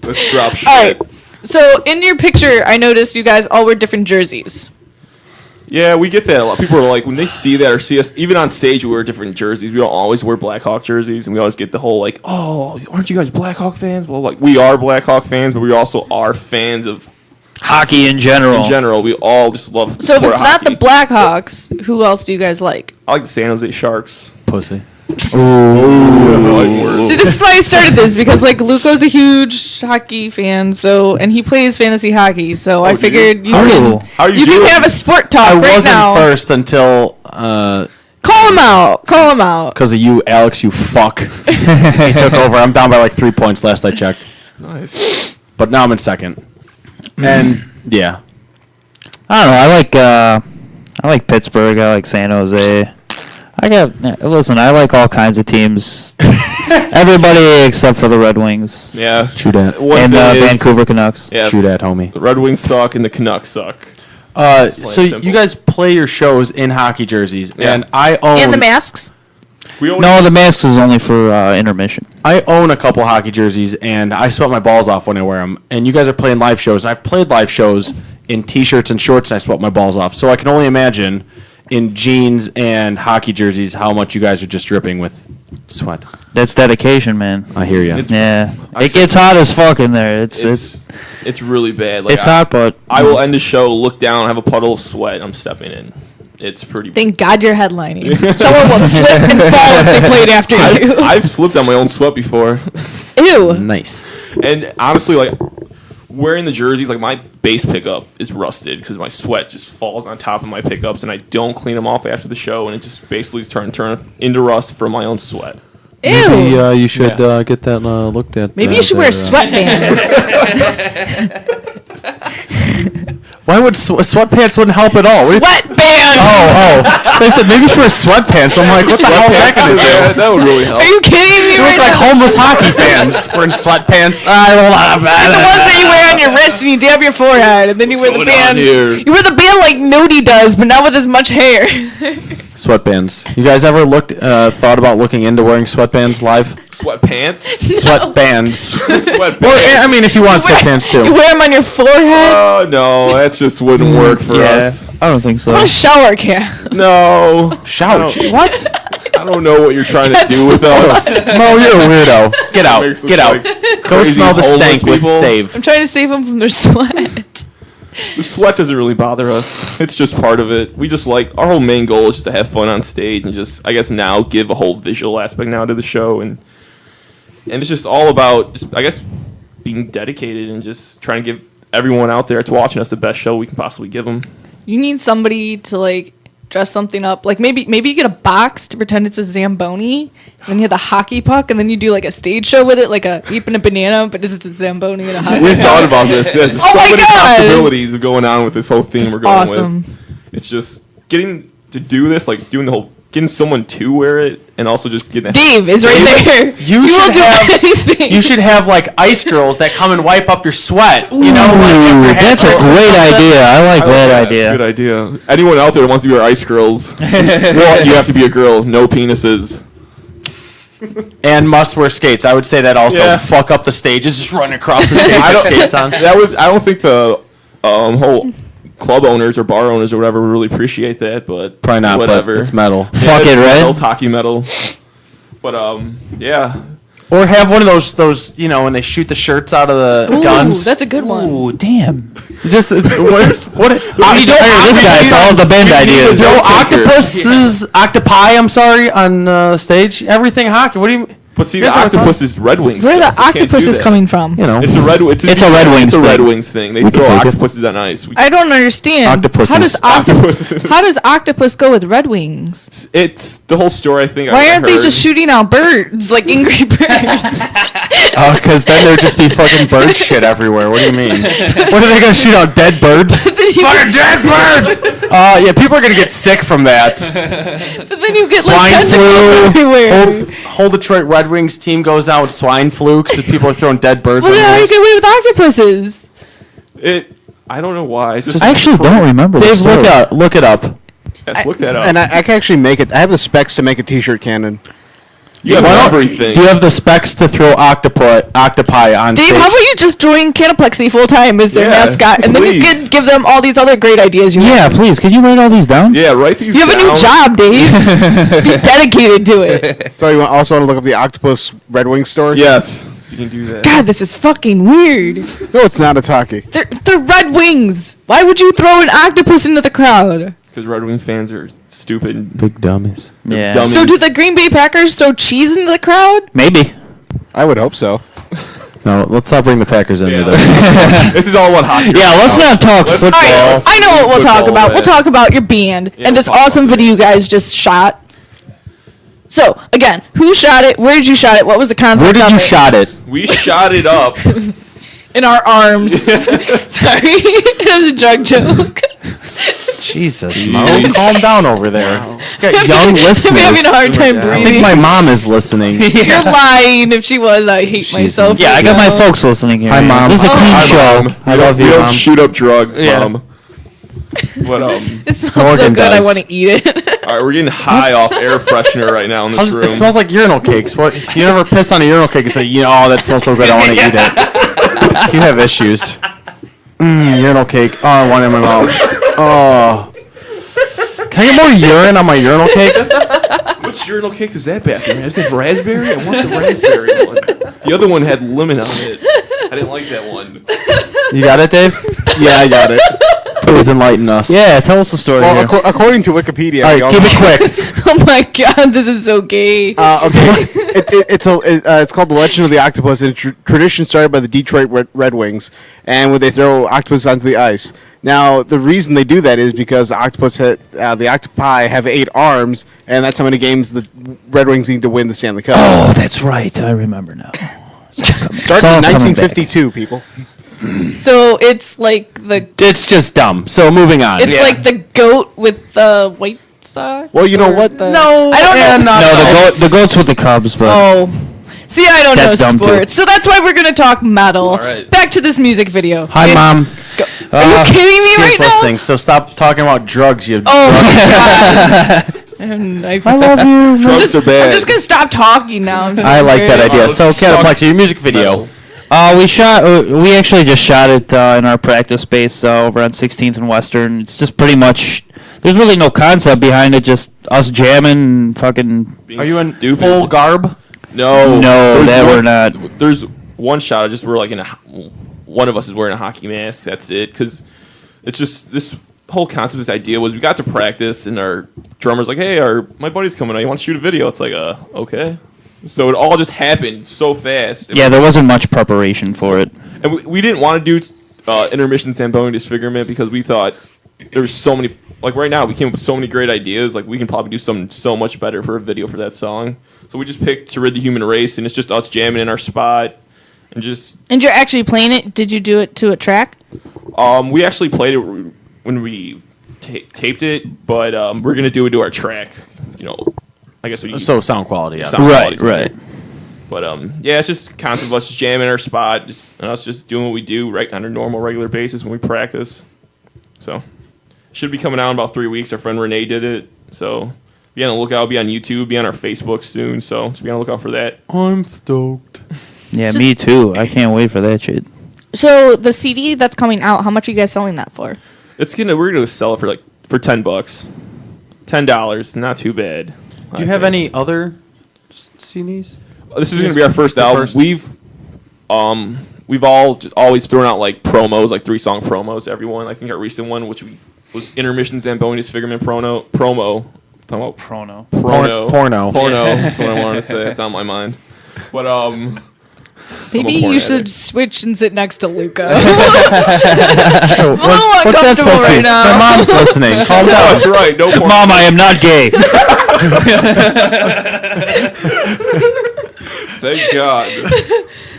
Let's drop shit. All right. So in your picture, I noticed you guys all wear different jerseys. Yeah, we get that a lot. People are like, when they see that or see us, even on stage, we wear different jerseys. We don't always wear Blackhawk jerseys, and we always get the whole like, "Oh, aren't you guys Blackhawk fans?" Well, like we are Blackhawk fans, but we also are fans of Hockey in general. in general. We all just love. The So if sport it's of not the hockey. Blackhawks, who else do you guys like? I like the San Jose Sharks. Pussy. See, this is why I started this because like Luco's a huge hockey fan, and he plays fantasy hockey. So I do you? figured you Oh. can How are you you doing? can have a sport talk I right wasn't now. first until Call him out. Call him out. because of you, Alex. You fuck. He took over. I'm down by like 3 points last I checked, Nice. but now I'm in second. And yeah, I don't know. I like Pittsburgh. I like San Jose. Listen, I like all kinds of teams. Everybody except for the Red Wings Yeah. true that. One and thing is- Vancouver Canucks. Yeah. True that, homie. The Red Wings suck and the Canucks suck. So plain simple. you guys play your shows in hockey jerseys, Yeah. and I own And the masks. We always, No, the masks is only for intermission. I own a couple hockey jerseys, and I sweat my balls off when I wear them. And you guys are playing live shows. I've played live shows in t-shirts and shorts, and I sweat my balls off. So I can only imagine in jeans and hockey jerseys how much you guys are just dripping with sweat. That's dedication, man. I hear you. Yeah, I it said- gets hot as fuck in there. It's really bad. Like hot, but I will end the show, look down, have a puddle of sweat, and I'm stepping in. It's pretty. Thank God you're headlining. Someone will slip and fall if they played after you. I've slipped on my own sweat before, Ew. Nice. and honestly, like wearing the jerseys, like my bass pickup is rusted because my sweat just falls on top of my pickups, and I don't clean them off after the show, and it just basically turn into rust from my own sweat. Ew. you should Yeah. get that looked at. Maybe you should wear a sweatband. Why would sweatpants wouldn't help at all? Sweatband. They said maybe for sweatpants. I'm like, what the hell is that going to do? That would really help. Are you kidding me? You Right look like now? homeless hockey fans wearing sweatpants. Hold on, The ones that you wear on your wrist and you dab your forehead, and then you wear the going on band. here? You wear the band like Nody does, but not with as much hair. Sweatbands. You guys ever thought about looking into wearing sweatbands live? Sweatpants? Sweatbands. Sweatbands. Or, I mean, if you want sweatpants You too. wear them on your forehead. Oh, no, that just wouldn't work for us. I don't think so. What a shower cap. No. Shout. What? I don't know what you're trying to do with us. Mo, you're a weirdo. Get out. Makes us Get out. like Go crazy smell the homeless stank with people. Dave. I'm trying to save them from their sweat. The sweat doesn't really bother us. It's just part of it. We just like, our whole main goal is just to have fun on stage and just, I guess now, give a whole visual aspect now to the show. And it's just all about, just, I guess, being dedicated and just trying to give everyone out there that's watching us the best show we can possibly give them. You need somebody to like dress something up. Like maybe you get a box to pretend it's a Zamboni, and then you have the hockey puck, and then you do like a stage show with it, like a eating a banana, but it's a Zamboni and a hockey We puck. thought about this. There's Oh so my many God. possibilities going on with this whole theme we're going awesome. with. It's just getting to do this, like doing the whole, getting someone to wear it, and also just getting a Dave is right there. You will should do have- anything. You should have like ice girls that come and wipe up your sweat. You know, Ooh, like that's a great idea. I like that idea. Good idea. Anyone out there who wants to be our ice girls, well, you have to be a girl, no penises. And must wear skates. I would say that also. Yeah. Fuck up the stages, just running across the stage with skates on. I don't think the whole club owners or bar owners or whatever would really appreciate that, but Probably not, whatever. but it's metal. Fuck it's it, right? metal, hockey metal. But yeah. Or have one of those when they shoot the shirts out of the Ooh, guns. that's a good one. Ooh, damn. Just what? We need to hire this guy for all the band ideas. Throw Taker. octopi. I'm sorry, on stage. Everything hockey. What do you? But see, You the guys have octopus is Red Wings. Where the stuff. We can't octopus do is that. coming from? You know, It's a Red It's a Red Wings It's a Red thing. Wings thing. They can throw take it. octopuses on ice. I don't understand. Octopuses. Octopuses. How does octopus go with Red Wings? It's the whole story. I think. Why I aren't they heard. just shooting out birds like Angry Birds? because then there'd just be fucking bird shit everywhere. What do you mean? What are they gonna shoot out? Dead birds? Fucking dead birds! Yeah, people are gonna get sick from that. But then you get Swine like flu. everywhere. Whole Detroit Red Wings team goes down with swine flu because people are throwing dead birds. Well, on then how do you the get away with octopuses? I don't know why. Just I actually don't remember. Dave, the story. look it up. Yes, look that up. And I can actually make it. I have the specs to make a T-shirt cannon. you have Why don't- everything. Do you have the specs to throw octopi on Dave, stage? how about you just join Kataplexy full time as their Yeah, mascot, and then you please. can give them all these other great ideas you Yeah, have. please. Can you write all these down? Yeah, write these. You have a new down. job, Dave. Be dedicated to it. So you also want to look up the Octopus Red Wing store? Yes, you can do that. God, this is fucking weird. No, it's not. It's hockey. They're Red Wings. Why would you throw an octopus into the crowd? Because Red Wing fans are stupid. Big dummies. Yeah. dumb. So do the Green Bay Packers throw cheese into the crowd? Maybe. I would hope so. No, let's not bring the Packers into Yeah, this. this is all about hockey. Yeah, let's not talk Let's- football. All right, I know what we'll talk Football, about. man. We'll talk about your band Yeah, and we'll this talk about awesome that. video you guys just shot. So, again, who shot it? Where did you shot it? What was the concept Where did of you it? shot it? We shot it up. In our arms. Sorry. That was a drug joke. Jesus, Mo. Mo, calm down over there. Got young listeners. I'm having a hard time I breathing. think my mom is listening. You're lying. If she was, I hate myself. Yeah, I right got my now. folks listening here. Hi, Mom. This is a clean Hi, show. Mom. I love you, We don't Mom. shoot up drugs, Yeah. Mom. But It smells Morgan so good, I does. want to eat it. all right, we're getting high off air freshener right now in this room. It smells like urinal cakes. What? You never piss on a urinal cake and say, oh, that smells so good, I want to eat it. You have issues. Urinal cake. Oh, I want it in my mouth. Oh. Can I get more urine on my urinal cake? Which urinal cake does that bathroom have? Does it have raspberry? I want the raspberry one. The other one had lemon on it. I didn't like that one. You got it, Dave? Yeah, I got it. Please enlighten us. Yeah, tell us the story. Well, here. according to Wikipedia, All we right, all keep know- it quick. Oh my god, this is so gay. Okay, it's called The Legend of the Octopus. It's a tradition started by the Detroit Red Wings, and where they throw octopus onto the ice. Now, the reason they do that is because the octopi have 8 arms, and that's how many games the Red Wings need to win the Stanley Cup. Oh, that's right. I remember now. Started all in coming 1952, people. So it's like the It's just dumb. So moving on. it's like the goat with the white socks. Well, you know or what? No, I don't know. No, the goats with the Cubs, but Oh. See, I don't That's know dumb, too. sports. So that's why we're going to talk metal. All right. Back to this music video. hi, It- Mom. Are you kidding me She's right now? listening, so stop talking about drugs, you Oh my god. And I love you. Drugs are bad. I'm just going to stop talking now. I'm I like that idea. Oh, So, suck. Kataplexy, your music video. We actually just shot it in our practice space over on 16th and Western. It's just pretty much, there's really no concept behind it, just us jamming and fucking. Being Are you in stupid. full garb? No. No, There's that one- we're not. There's one shot. We're like one of us is wearing a hockey mask. That's it. Because it's just this whole concept, this idea was we got to practice and our drummer's like, hey, my buddy's coming out. You want to shoot a video? It's like, okay. So it all just happened so fast. Yeah, there wasn't much preparation for it. And we didn't want to do intermission Zamboni disfigurement because we thought there was so many. Like right now, we came up with so many great ideas. Like we can probably do something so much better for a video for that song. So we just picked To Rid the Human Race, and it's just us jamming in our spot and just. And you're actually playing it? Did you do it to a track? We actually played it when we taped it, but we're gonna do it to our track. You know, I guess So, sound quality. Yeah. Sound quality's Right. better. But yeah, it's just concept of us just jamming in our spot, and us just doing what we do right on a normal, regular basis when we practice. So, should be coming out in about 3 weeks. Our friend Renee did it, so be on the lookout. Be on YouTube. Be on our Facebook soon. So just be on the lookout for that. I'm stoked. Yeah, me too. I can't wait for that shit. So the CD that's coming out, how much are you guys selling that for? We're gonna sell it for $10, $10. Not too bad. Do you have any other CDs? This is gonna be our first album. first. We've always thrown out like promos, like 3-song promos. Everyone, I think our recent one, which was Intermission Zamboni Disfigurement promo. Talking about Prono. porno. Porno. That's what I wanted to say. It's on my mind. But Maybe porn you addict. should switch and sit next to Luca. What's that uncomfortable supposed to be? right now. My mom's listening. Calm no, down. that's right. No porn. Mom, I am not gay. Thank God.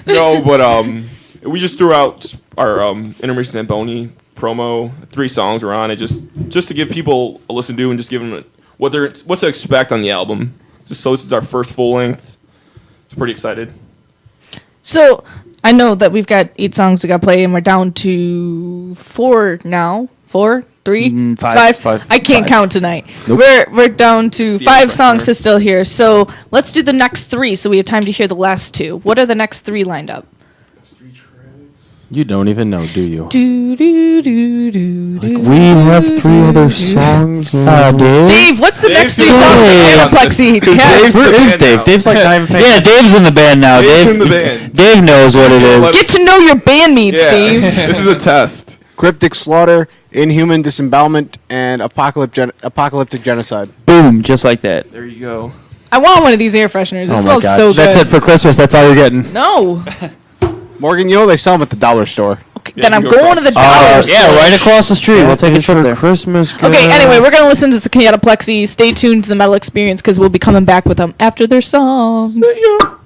No, but we just threw out our Intermission Zamboni promo. 3 songs were on it, just to give people a listen to and just give them what to expect on the album. Just so this is our first full length. I'm pretty excited. So I know that we've got 8 songs we got to play, and we're down to 4 now. 4, 3, Five. I can't count tonight. We're down to 5 songs to still hear. So let's do the next 3, so we have time to hear the last 2. What are the next 3 lined up? You don't even know, do you? Do do do do. do. We have 3 other songs. Dave? Dave, what's the next 3 songs? Dave. Kataplexy. Because Yes. Dave's Where the is band Dave? now. Dave's like not even paying Yeah, Dave's in the band now. Dave's Dave in the band. Dave knows what it is. Get to know your bandmates, Yeah. Dave. This is a test. Cryptic Slaughter, Inhuman Disembowelment, and Apocalyptic Genocide. Boom, just like that. There you go. I want one of these air fresheners. It Oh my smells god. so good. That's it for Christmas. That's all you're getting. No. Morgan, you know they sell them at the dollar store. Okay, Yeah, then you I'm go going to the across. dollar store. Yeah, right across the street. We'll take a trip there. Christmas. Okay, anyway, we're going to listen to some Kataplexy. Stay tuned to the Metal Experience because we'll be coming back with them after their songs. Thank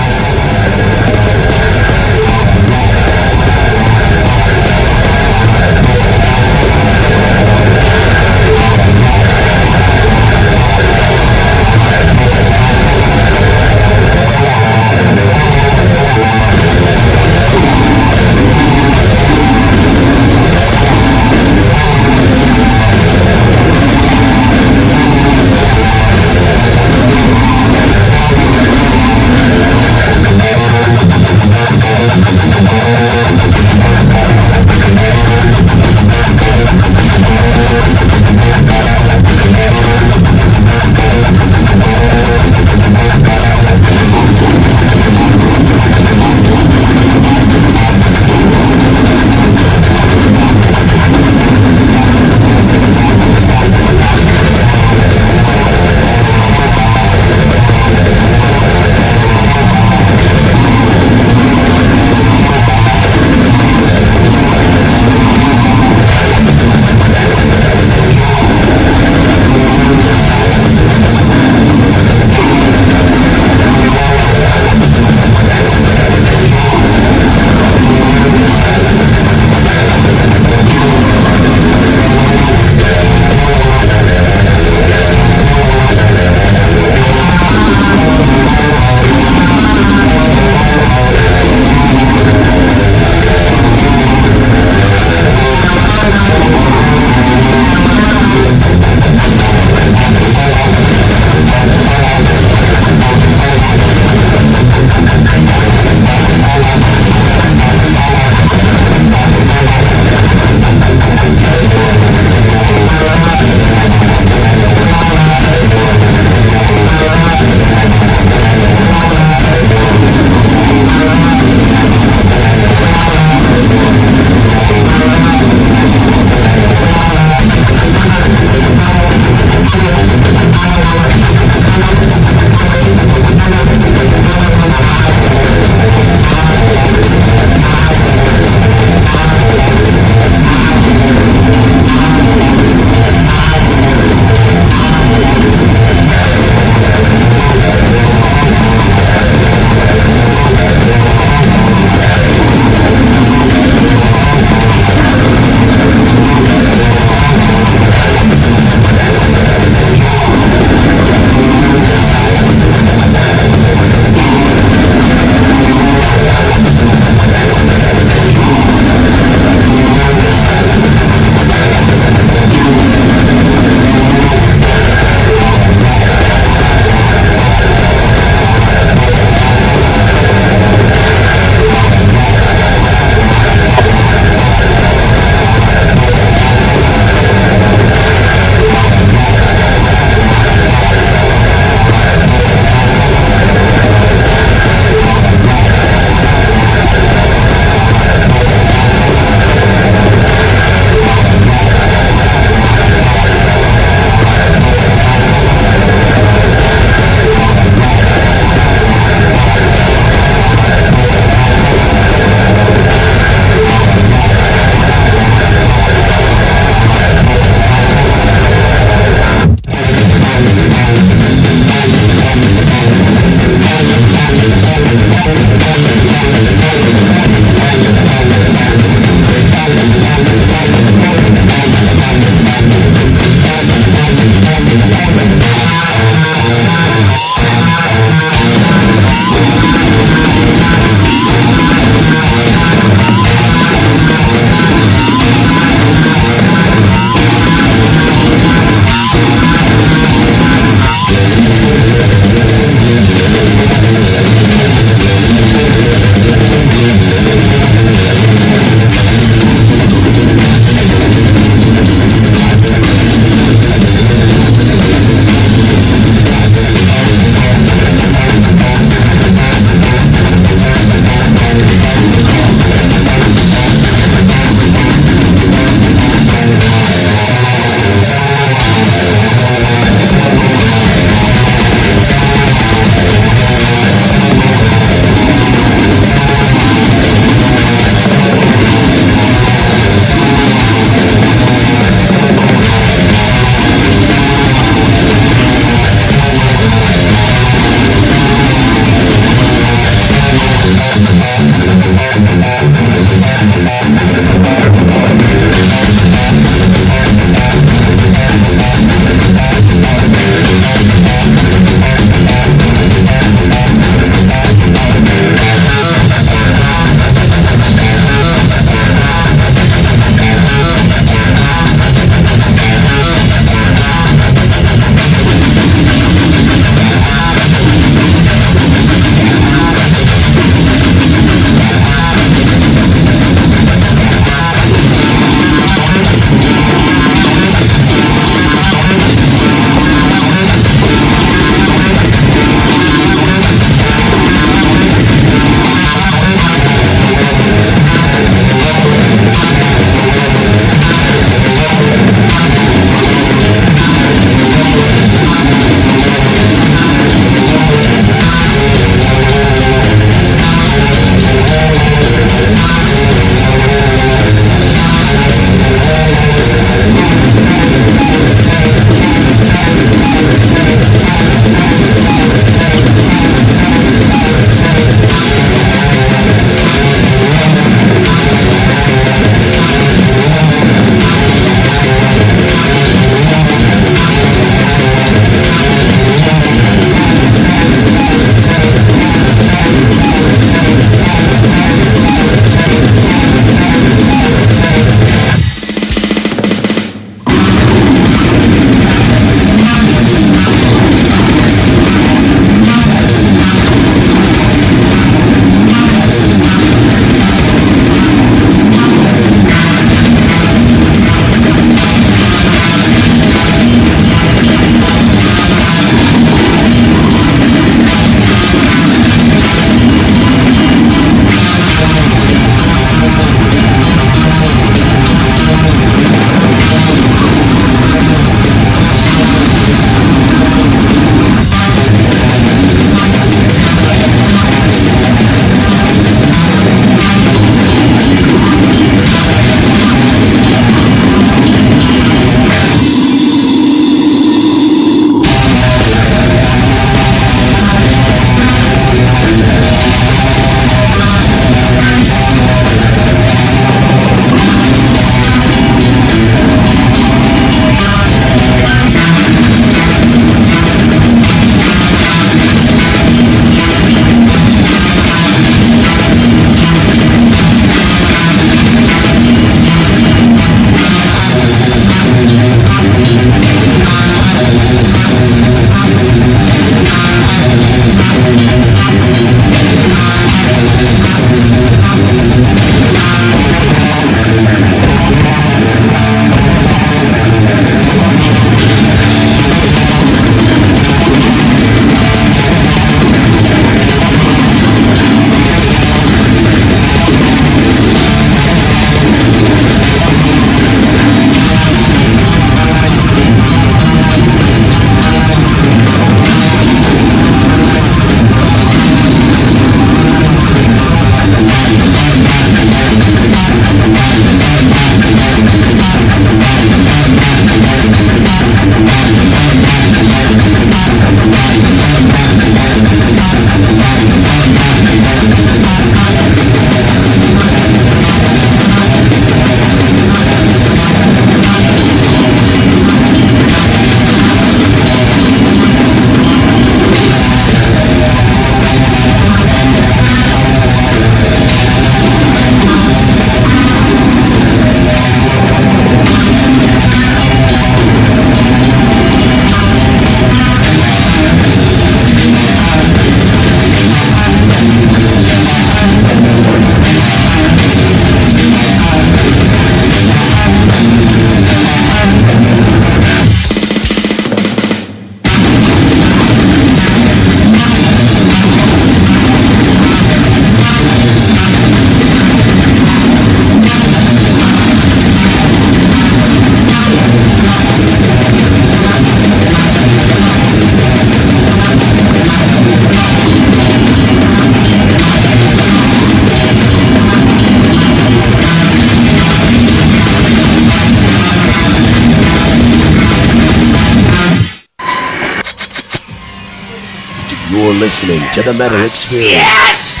You're listening to the Metal Experience.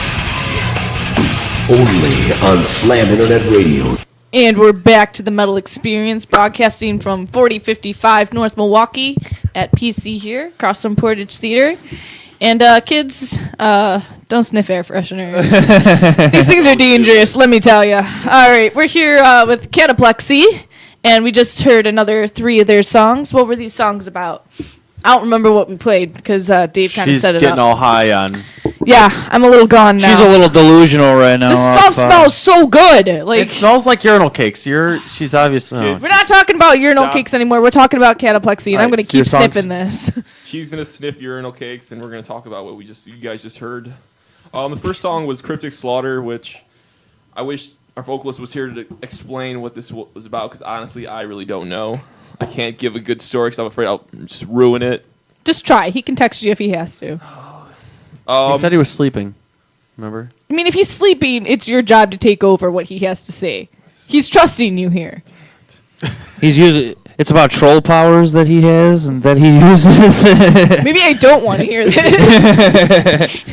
Only on Slam Internet Radio. And we're back to the Metal Experience, broadcasting from 4055 North Milwaukee at PC here, across from Portage Theater. And kids, don't sniff air fresheners. These things are dangerous, let me tell you. All right, we're here with Kataplexy, and we just heard another 3 of their songs. What were these songs about? I don't remember what we played because Dave kind of set it up. She's getting all high on. Yeah, I'm a little gone now. She's a little delusional right now. This stuff smells so good. Like, It smells like urinal cakes. She's obviously. we're not talking about urinal cakes anymore. We're talking about Kataplexy, and I'm going to so your keep songs- sniffing this. She's gonna sniff urinal cakes, and we're gonna talk about what you guys just heard. The first song was Cryptic Slaughter, which I wish our vocalist was here to explain what this was about, because honestly, I really don't know. I can't give a good story because I'm afraid I'll just ruin it. Just try. He can text you if he has to. He said he was sleeping. Remember? I mean, if he's sleeping, it's your job to take over what he has to say. He's trusting you here. He's using. It's about troll powers that he has and that he uses. Maybe I don't want to hear this.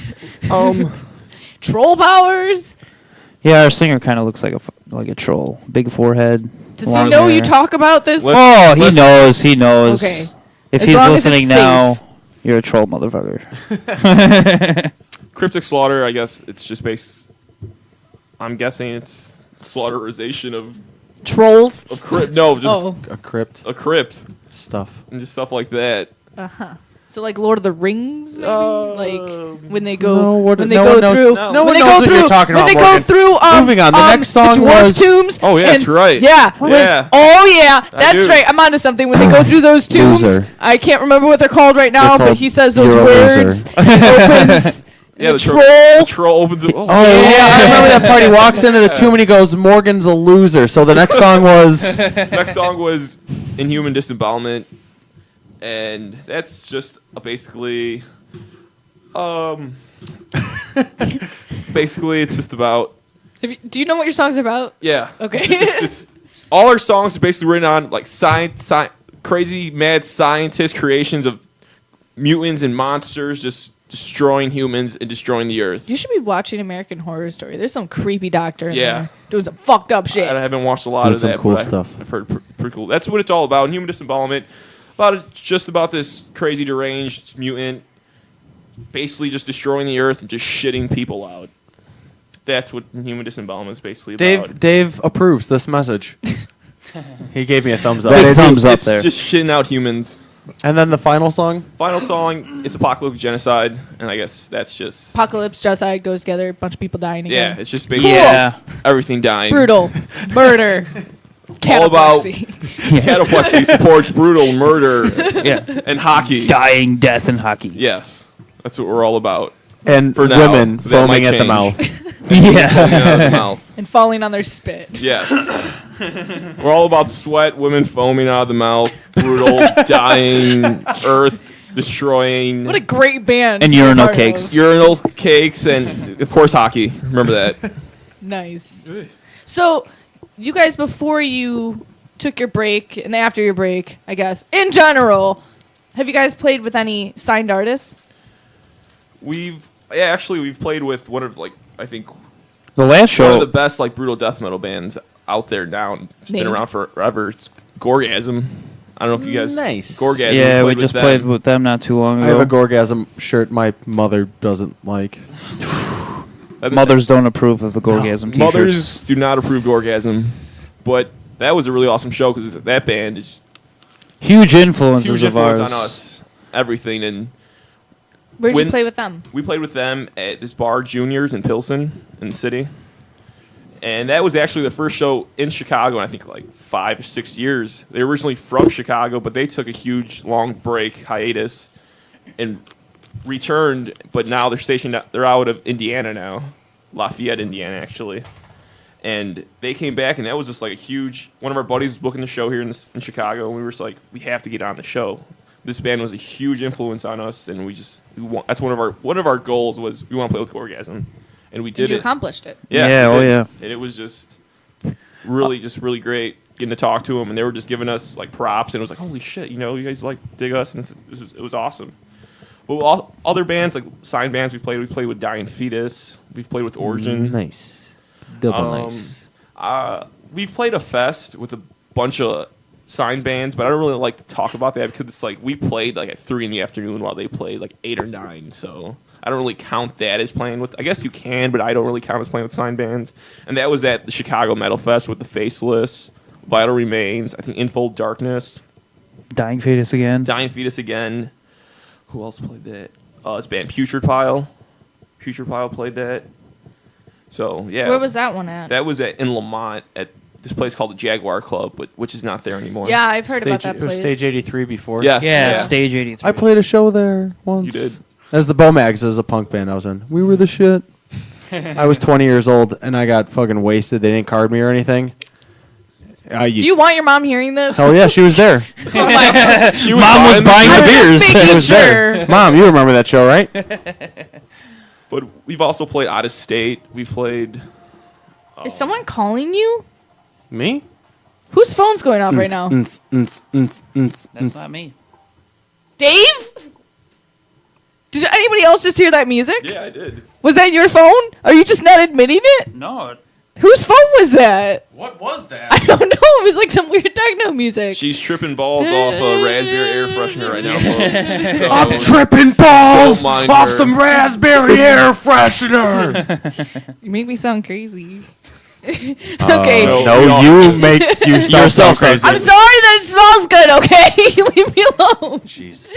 Troll powers? Yeah, our singer kind of looks like a troll. Big forehead. Does he long know hair. you talk about this? Oh, he knows. He knows. Okay. If As he's long as listening it's now, safe. you're a troll, motherfucker. Cryptic Slaughter, I guess it's just based. I'm guessing it's slaughterization of Trolls? crypt. No, just Oh. A crypt a crypt stuff. and just stuff like that. So like Lord of the Rings, maybe? Like when they go No one through knows when they what go through you're talking when about, they go Morgan. through Moving on. The next song the dwarf was- tombs. Oh, yeah, and- that's right. Yeah. Yeah. Oh yeah, that's do. right. I'm onto something. When they go through those tombs, Loser. I can't remember what they're called right now, They're but called he says those You're a words. loser. And it opens. Yeah, the the troll. troll opens it. Oh, Oh yeah, I remember that part. He walks into the tomb and he goes, "Morgan's a loser." So the next song was Next song was Inhuman Disembowelment, and that's just basically, basically it's just about Do you know what your song's about? yeah. Okay. It's all our songs are basically written on like crazy mad scientist creations of mutants and monsters just destroying humans and destroying the earth. You should be watching American Horror Story. There's some creepy doctor in Yeah. there doing some fucked up shit. I haven't watched a lot Doing of some that, cool but stuff. I've heard pretty cool. That's what it's all about. Human disembowelment. Just about this crazy deranged mutant, basically just destroying the earth and just shitting people out. That's what human disembowelment is basically about. Dave approves this message. He gave me a thumbs up. Big thumbs up It's there. just shitting out humans. And then the final song. Final song, it's apocalyptic genocide, and I guess that's just Apocalypse, genocide goes together, a bunch of people dying again. yeah, it's just basically Yeah. everything dying. Brutal. Murder. All about Cataplexy. Kataplexy supports brutal murder Yeah. and hockey. Dying, death, and hockey. Yes, that's what we're all about. And For now, women that foaming might at the change. mouth. Yeah. Coming out of the mouth. And falling on their spit. Yes. We're all about sweat, women foaming out of the mouth, brutal, dying, earth destroying, What a great band. And to be a urinal part of. cakes. urinal cakes, and of course hockey. Remember that. Nice. So, you guys, before you took your break and after your break, I guess, in general, have you guys played with any signed artists? We've played with one of I think The last one show. of the best death metal bands out there now. It's been Name. around forever. It's Gorgasm. I don't know if you guys Nice. Gorgasm. Yeah, we played just with played them. with them not too long I have ago. a Gorgasm shirt my mother doesn't like. Mothers don't approve of the Gorgasm t-shirts. Mothers do not approve Gorgasm, but that was a really awesome show because that band is Huge influences huge of influence ours. on us. Everything, and Where'd When- you play with them? we played with them at this bar, Juniors in Pilsen, in the city. And that was actually the first show in Chicago in I think 5 or 6 years. They were originally from Chicago, but they took a huge long break, hiatus, and returned. But now they're stationed. They're out of Indiana now, Lafayette, Indiana, actually. And they came back, and that was just a huge. One of our buddies was booking the show here in Chicago, and we were just like, we have to get on the show. This band was a huge influence on us, and that's one of our goals was we want to play with Gorgasm, and we did You it. accomplished it. Yeah, Yeah, we oh did. yeah. And it was just really great getting to talk to them, and they were just giving us props, and it was like, holy shit, you guys dig us, and it was awesome. But all other bands, like signed bands, we played with Dying Fetus. We've played with Origin. Nice. Double nice. We've played a fest with a bunch of signed bands, but I don't really like to talk about that because it's like we played like at 3 p.m. while they played like 8 or 9. So I don't really count that as playing with. I guess you can, but I don't really count as playing with signed bands. And that was at the Chicago Metal Fest with the Faceless, Vital Remains, I think Infold Darkness, Dying Fetus again. Who else played that? This band Putrid Pile. Putrid Pile played that. So yeah. Where was that one at? That was in Lamont at this place called the Jaguar Club, which is not there anymore. Yeah, I've heard about that It was place. Stage 83 before. Yes. Yeah, Yeah. Stage 83. I played a show there once. You did. As the Bomags as a punk band I was in. We were the shit. I was 20 years old and I got fucking wasted. They didn't card me or anything. Do you want your mom hearing this? Hell yeah, she was there. She Mom was buying the beers. She was there. Mom, you remember that show, right? But we've also played out of state. We've played. Is someone calling you? Me? Whose phone's going off right now? That's not me. Dave? Did anybody else just hear that music? Yeah, I did. Was that your phone? Are you just not admitting it? No. Whose phone was that? What was that? I don't know. It was like some weird techno music. She's tripping balls off a raspberry air freshener right now, folks. So I'm tripping balls Don't mind off her. some raspberry air freshener. You make me sound crazy. Okay. No. You make yourself crazy. I'm sorry that it smells good, okay? Leave me alone. Jeez.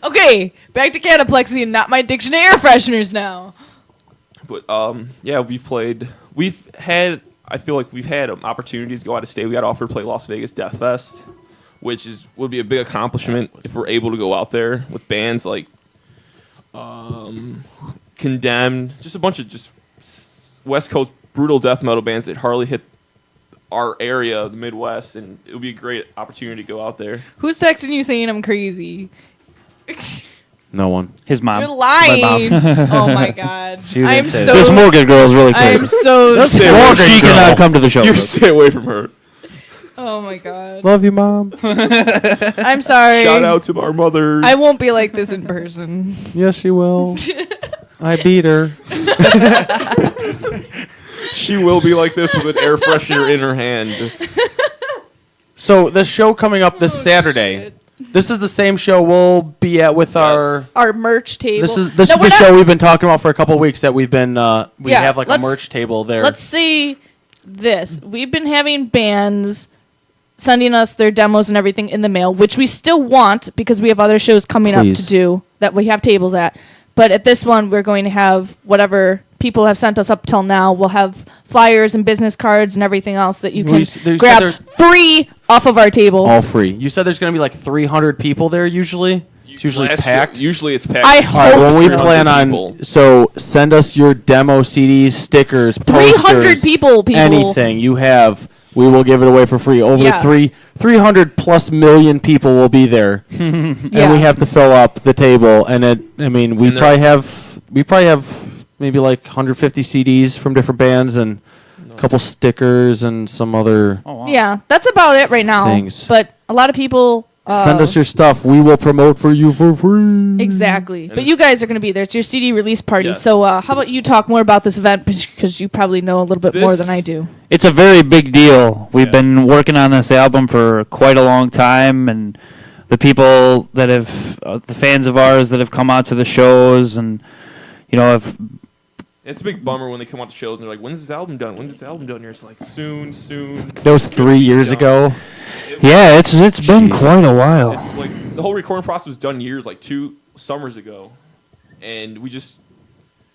Okay, back to Kataplexy and not my dictionary air fresheners now. But yeah, I feel like we've had opportunities to go out of state. We got offered to play Las Vegas Death Fest, which would be a big accomplishment if we're able to go out there with bands like Condemned, just a bunch of just West Coast brutal death metal bands that hardly hit our area, the Midwest, and it would be a great opportunity to go out there. Who's texting you saying I'm crazy? No one. His mom. You're lying. My mom. Oh my god. She didn't I'm say so. that. This Morgan girl is really I'm crazy. so. Stay away from She her. cannot come to the show. You stay away from her. Oh my god. Love you, Mom. I'm sorry. Shout out to our mothers. I won't be like this in person. Yes, she will. I beat her. She will be like this with an air freshener in her hand. So the show coming up this Saturday. shit. This is the same show we'll be at with our. Our merch table. This is No, the we're not- show we've been talking about for a couple of weeks that we've been we Yeah, have like a let's- merch table there. Let's see this. We've been having bands sending us their demos and everything in the mail, which we still want because we have other shows coming up Please. to do that we have tables at. But at this one, we're going to have whatever people have sent us up till now. We'll have flyers and business cards and everything else that you Well, can you s- you said grab there's- free off of our table. all free. You said there's going to be like 300 people there usually. It's usually packed. Usually it's packed. I All right, hope well, we so. plan on. people. So send us your demo CDs, stickers, 300 posters, people. anything you have. We will give it away for free. Over Yeah. 300 plus million people will be there, and Yeah. we have to fill up the table. And I mean, we And probably have maybe like 150 CDs from different bands and a couple stickers and some other. Oh, wow. Yeah, that's about it right now. Things. But a lot of people Send us your stuff. We will promote for you for free. exactly. But you guys are going to be there. It's your CD release party. Yes. So how about you talk more about this event because you probably know a little bit more than I do. It's a very big deal. We've been working on this album for quite a long time, and the people that have, the fans of ours that have come out to the shows, and have. It's a big bummer when they come out to shows and they're like, "When's this album done? When's this album done?" Here, it's like soon. That was 3 years ago. Yeah, it's been Jeez. quite a while. It's like the whole recording process was done years, like 2 summers ago, and we just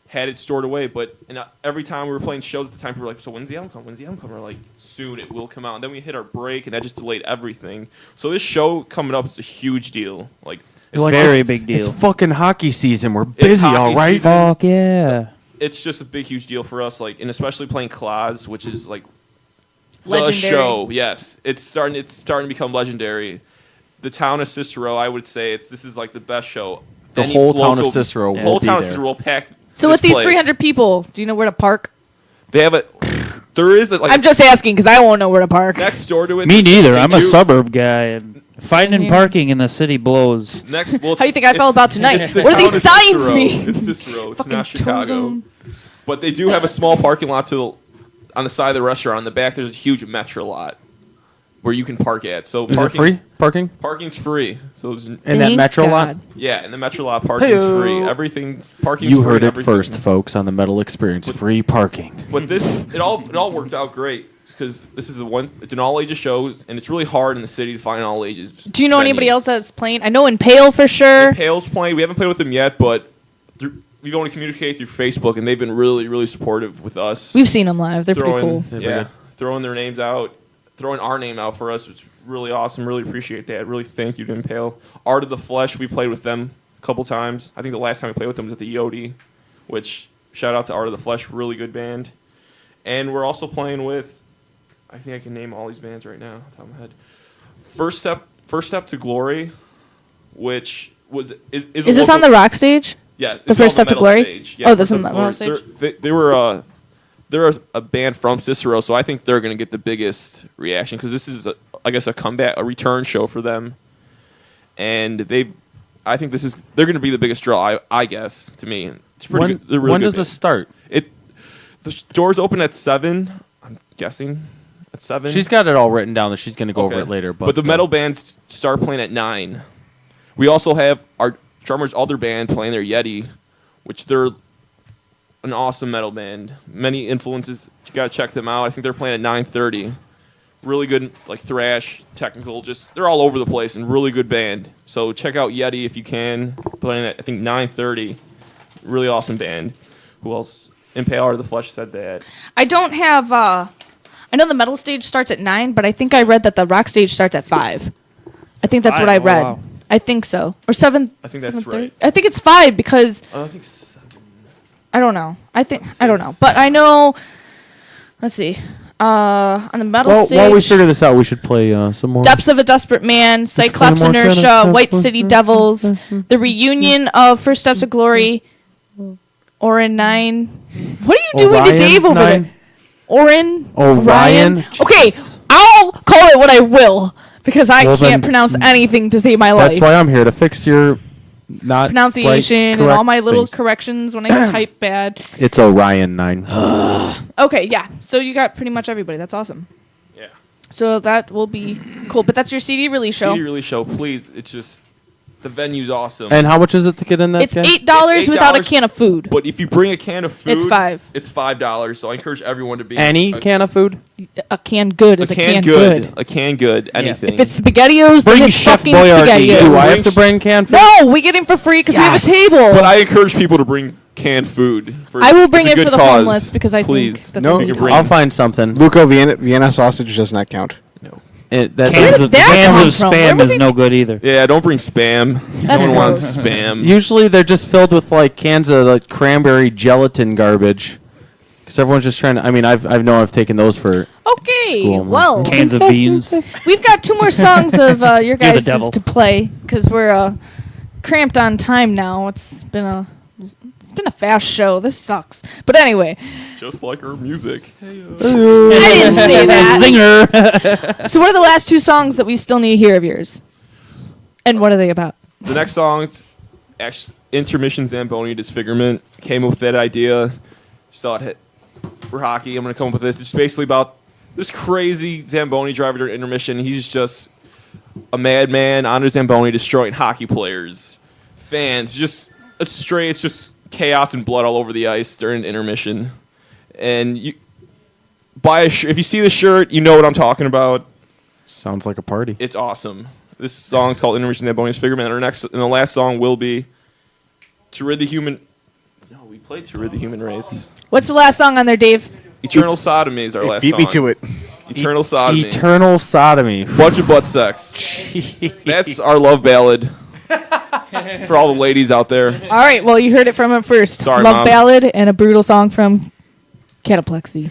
had it stored away. But every time we were playing shows at the time, people were like, "So when's the album come? When's the album come?" We're like, "Soon, it will come out." And then we hit our break, and that just delayed everything. So this show coming up is a huge deal. Like, it's Like, very it's- big deal. It's fucking hockey season. We're busy, hockey all right? season. Fuck yeah. It's just a big, huge deal for us. Like, and especially playing Claws, which is like the Legendary. show. Yes, it's starting to become legendary. The town of Cicero, I would say this is like the best show. The Any whole town of local- Cicero The whole will be town of there. Cicero will pack. So this with these place. 300 people, do you know where to park? They have There is like I'm just asking because I won't know where to park. next door to it. Me neither. they I'm a do- suburb guy, and finding Yeah. parking in the city blows. Next, well, How do you think I felt about tonight? it's the What do town these of signs Cicero. mean? It's Cicero. It's Fucking not Chicago. Tozone. But they do have a small parking lot on the side of the restaurant. On the back, there's a huge metro lot where you can park at. So Is it free parking Parking's free. So in that Thank metro lot? God. yeah, in the metro lot, parking's Hey-o. free. Everything's parking's You free. heard and it everything. first, folks, on the Metal Experience. Free parking. But it all worked out great because this is it's an all ages show, and it's really hard in the city to find all ages. Do you know anybody venues. else that's playing? I know Impale for sure. Pale's playing. We haven't played with them yet, but we go and communicate through Facebook, and they've been really, really supportive with us. We've seen them live. They're pretty cool. Yeah, throwing their names out, throwing our name out for us. It's really awesome. Really appreciate that. Really thank you to Impale. Art of the Flesh, we played with them a couple times. I think the last time we played with them was at the Yodi, which shout out to Art of the Flesh, really good band. And we're also playing with, I think I can name all these bands right now, off the top of my head. First Step to Glory, which is Is this on the rock stage? yeah, The it's First on Step to metal Glory? stage. Oh, this First is Step on to the Glory. metal stage? They were they're a band from Cicero, so I think they're going to get the biggest reaction because this is I guess a return show for them, and I think they're going to be the biggest draw. I guess to me, it's pretty good. They're really when good does this band. start? The doors open at 7. I'm guessing at 7. She's got it all written down that she's going to go over Okay. it later. But the metal bands start playing at 9. We also have our drummer's other band playing their Yeti, which they're an awesome metal band. Many influences. You got to check them out. I think they're playing at 9:30. Really good, like thrash, technical. Just they're all over the place and really good band. So check out Yeti if you can. Playing at I think 9:30. Really awesome band. Who else? Impale Art of the Flesh said that. I don't have. I know the metal stage starts at 9, but I think I read that the rock stage starts at 5. I think that's what I 5? Oh, read. wow. I think so. Or 7. I think that's 7:30? right. I think it's 5 because I think 7. I don't know. I don't know. But I know. Let's see. On the metal stage. While we figure this out, we should play some more. Depths of a Desperate Man, Cyclops play more Inertia, kind of White stuff. City Devils, the reunion of First Steps of Glory, Orin 9. What are you doing to Orion Dave over 9? there? Orin? Orion? Okay, Jesus. I'll call it what I will because I Well, can't then- pronounce anything to save my life. That's why I'm here to fix your not Pronunciation right, and all correct my little things. corrections when I type bad. It's Orion 9. Okay, yeah. So you got pretty much everybody. That's awesome. Yeah. So that will be cool. But that's your CD release show. CD release show, please. It's just the venue's awesome. And how much is it to get in that? It's game? $8 It's without a $8, can of food. But if you bring a can of food, It's $5. It's $5. So I encourage everyone to be Any can of food? A can good is a can good. a can good, anything. If it's SpaghettiOs, then Bring it's Chef fucking Boyardee. SpaghettiOs. Do I have to bring canned food? No, we get him for free because we have a table. But I encourage people to bring canned food. I will bring it's a it for good the cause. homeless because I Please. think that No, they you need can bring- I'll find something. Luco Vienna sausage does not count. That Where did that Cans come of from? Where spam was is he- no good either. Yeah, don't bring spam. That's no one wants gross. spam. Usually they're just filled with like cans of like cranberry gelatin garbage. Because everyone's just trying to. I mean, I've taken those for. Okay, School, man. well, Cans of beans. we've got 2 more songs of your the guys' devil. to play because we're cramped on time now. It's been a fast show. This sucks. But anyway, Just like our music. I didn't say that. Zinger. So what are the last 2 songs that we still need to hear of yours? And what are they about? The next song, it's actually Intermission Zamboni Disfigurement. Came up with that idea. Just thought, hey, we're hockey. I'm going to come up with this. It's basically about this crazy Zamboni driver during intermission. He's just a madman on a Zamboni destroying hockey players, fans. It's just chaos and blood all over the ice during intermission. And you buy if you see the shirt, you know what I'm talking about. Sounds like a party. It's awesome. This song's called Intermission Zamboni Disfigurement. And the last song will be To Rid the Human. No, we played To Rid the Human Race. What's the last song on there, Dave? Eternal Sodomy is our last Beat song. me to it. Eternal Sodomy. Eternal sodomy. Bunch of butt sex. That's our love ballad. For all the ladies out there. All right, well, you heard it from him first. Sorry, Love Mom. Ballad and a brutal song from Kataplexy.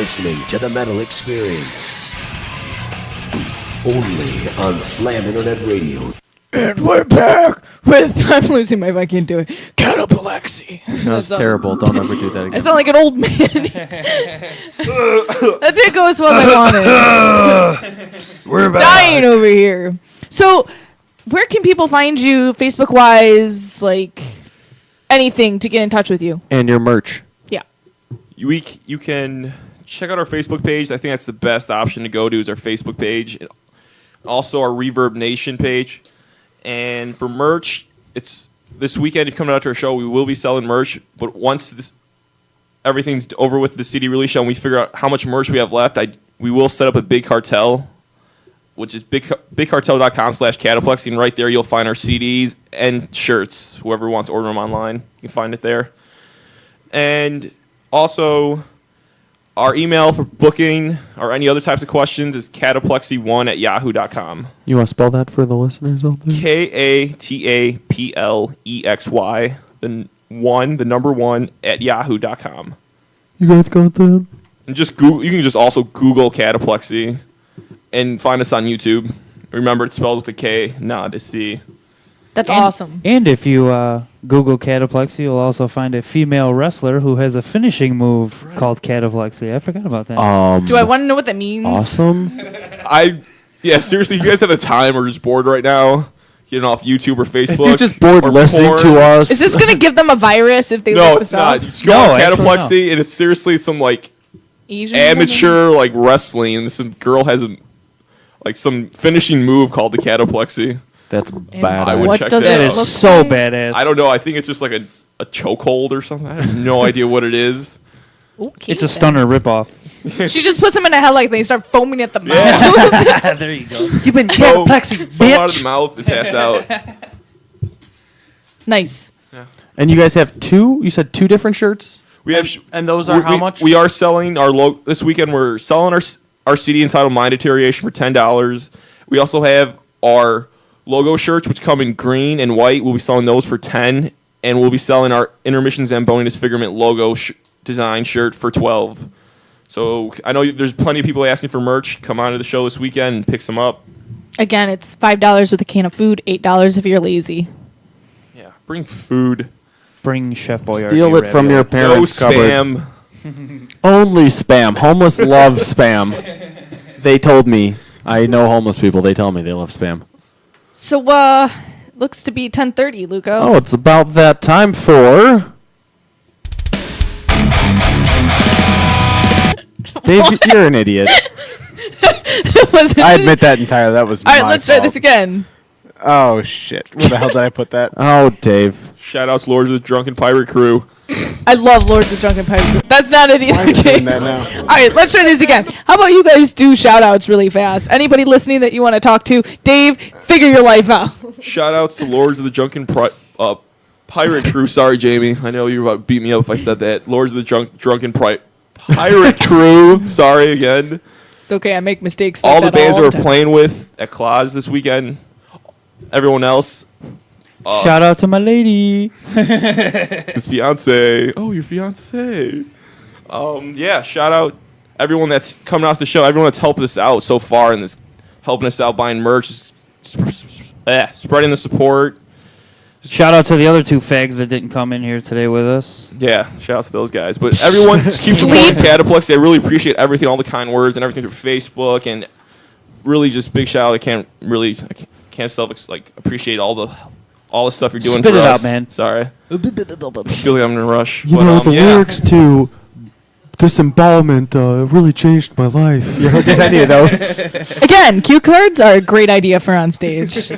listening to the Metal Experience. Only on Slam Internet Radio. And we're back with I'm losing my fucking do it. Kataplexy. That's terrible. Don't ever do that I again. sound like an old man. That didn't go as well as I wanted. We're back. Dying over here. So, where can people find you, Facebook wise, like anything to get in touch with you? And your merch. Yeah. You can check out our Facebook page. I think that's the best option to go to is our Facebook page. Also, our Reverb Nation page. And for merch, it's this weekend. If you come out to our show, we will be selling merch. But once everything's over with the CD release show and we figure out how much merch we have left, we will set up a Big Cartel, which is bigcartel.com/Kataplexy. And right there, you'll find our CDs and shirts. Whoever wants to order them online, you can find it there. And also, our email for booking or any other types of questions is kataplexy1@yahoo.com. You want to spell that for the listeners out there? KATAPLEXY, the number one at yahoo.com. You guys got that? And just Google, you can just also Google Kataplexy and find us on YouTube. Remember, it's spelled with a K, not a C. That's awesome. And if you Google Kataplexy, you'll also find a female wrestler who has a finishing move called Kataplexy. I forgot about that. Do I want to know what that means? Awesome. Seriously, if you guys have the time or just bored right now, getting off YouTube or Facebook. If you're just bored or listening porn, to us. Is this going to give them a virus if they No, look it's this not. up? You just go No, on actually, Kataplexy, and it's seriously some like Asian amateur like wrestling, and this girl has some finishing move called the Kataplexy. That's bad. I would What check does that it out. look so like? badass. I don't know. I think it's just like a chokehold or something. I have no idea what it is. Okay, It's a then. stunner ripoff. She just puts them in a headlock and they start foaming at the mouth. Yeah. There you go. You've been Kataplexy, out of the mouth and pass out. Nice. And you guys have two? You said two different shirts? We have, And those are how much? We are selling our this weekend. We're selling our CD entitled "Mind Deterioration" for $10. We also have our logo shirts, which come in green and white. We'll be selling those for $10, and we'll be selling our Intermission Zamboni Disfigurement logo design shirt for $12. So I know there's plenty of people asking for merch. Come on to the show this weekend and pick some up. Again, it's $5 with a can of food, $8 if you're lazy. Yeah, bring food. Bring Chef Boyardee. Steal it from your No parents' cupboard. spam. Only spam. Homeless love spam. They told me. I know homeless people. They tell me they love spam. So, looks to be 10:30, Luco. Oh, it's about that time for... Dave, you're an idiot. I admit that entirely. That was All right, my let's try fault. this again. Oh, shit. Where the hell did I put that? Oh, Dave. Shout outs Lords of the Drunken Pirate Crew. I love Lords of the Drunken Pirate. That's not it Why either, is it doing Dave. that now? All right, let's try this again. How about you guys do shout-outs really fast? Anybody listening that you want to talk to? Dave, figure your life out. Shout outs to Lords of the Drunken Pirate Crew. Sorry, Jamie. I know you were about to beat me up if I said that. Lords of the Drunken Pirate Crew. Sorry again. It's okay, I make mistakes like All the that bands all that the we're time. playing with at Claus this weekend. Everyone else. Shout out to my lady. His fiance. Oh, your fiance. Yeah, shout out everyone that's coming off the show. Everyone that's helping us out so far and is helping us out buying merch. Spreading the support. Shout out to the other two fags that didn't come in here today with us. Yeah, shout out to those guys. But everyone just keep supporting Kataplexy. I really appreciate everything, all the kind words and everything through Facebook, and really just big shout out. I can't appreciate all the stuff you're doing Spit for it out, us. man. Sorry. Just feel like I'm in a rush. You But, know, the yeah. lyrics to Disembowelment really changed my life. You ever get any of those? Again, cue cards are a great idea for on stage.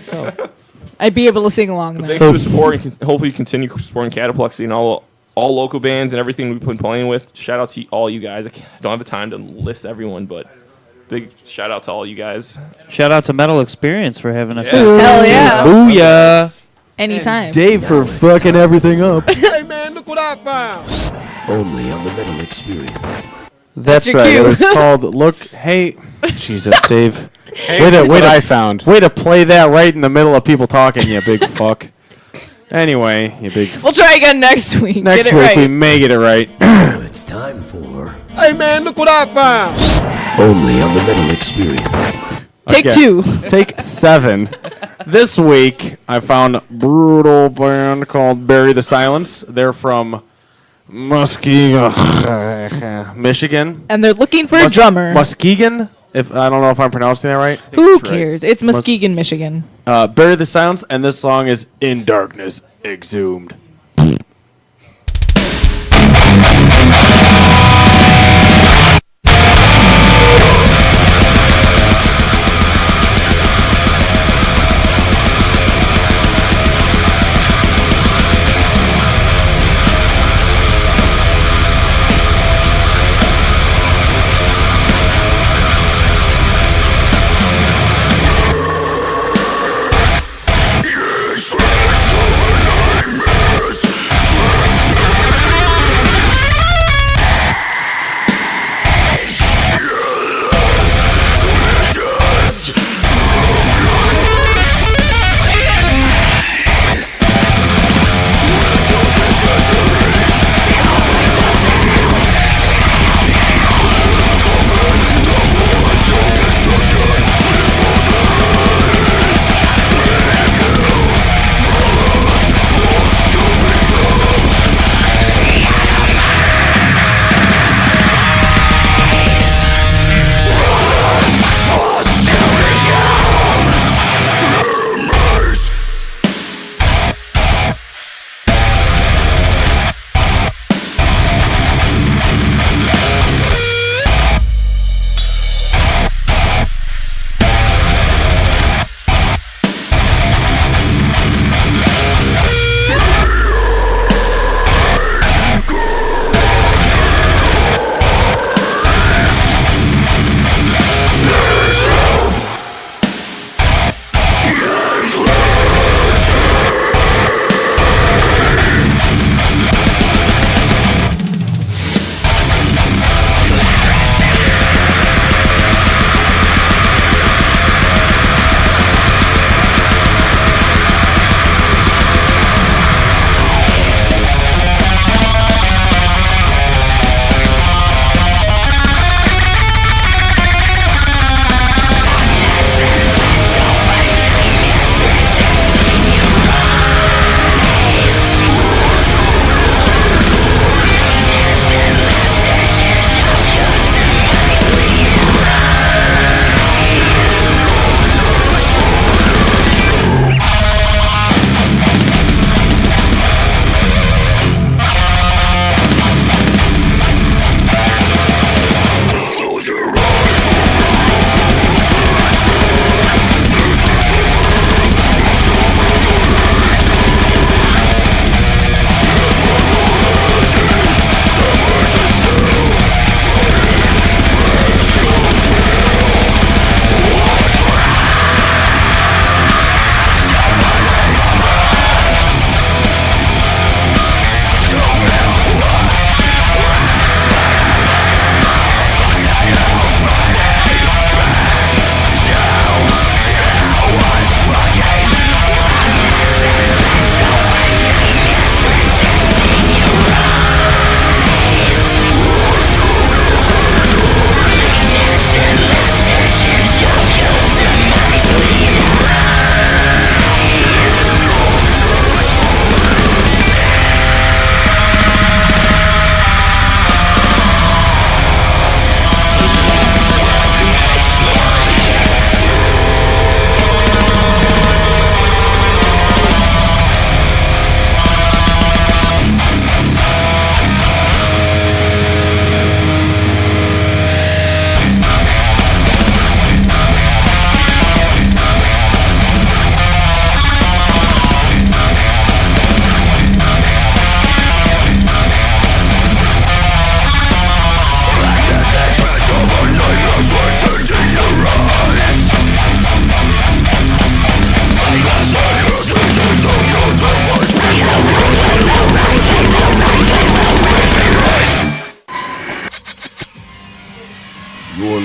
I'd be able to sing along Thanks then. for the support, and hopefully continue supporting Kataplexy and all local bands and everything we've been playing with. Shout out to all you guys. I don't have the time to list everyone, but big shout out to all you guys. Shout out to Metal Experience for having us. Yeah. Hell yeah. Booyah. Anytime. Dave for fucking everything up. Only on the Metal Experience. That's your right. cue. It was called Look. Hey, Jesus, Dave. What I found. Way to play that right in the middle of people talking, you big fuck. Anyway, you big. We'll try again next week. Next Get week it right. we may get it right. Now it's time for Hey man, look what I found. Only on the Metal Experience. Take Okay. 2. Take 7. This week, I found a brutal band called Bury the Silence. They're from Muskegon, Michigan. And they're looking for a drummer. Muskegon? If I don't know if I'm pronouncing that right. Who cares? It's Muskegon, Michigan. Bury the Silence, and this song is In Darkness Exhumed.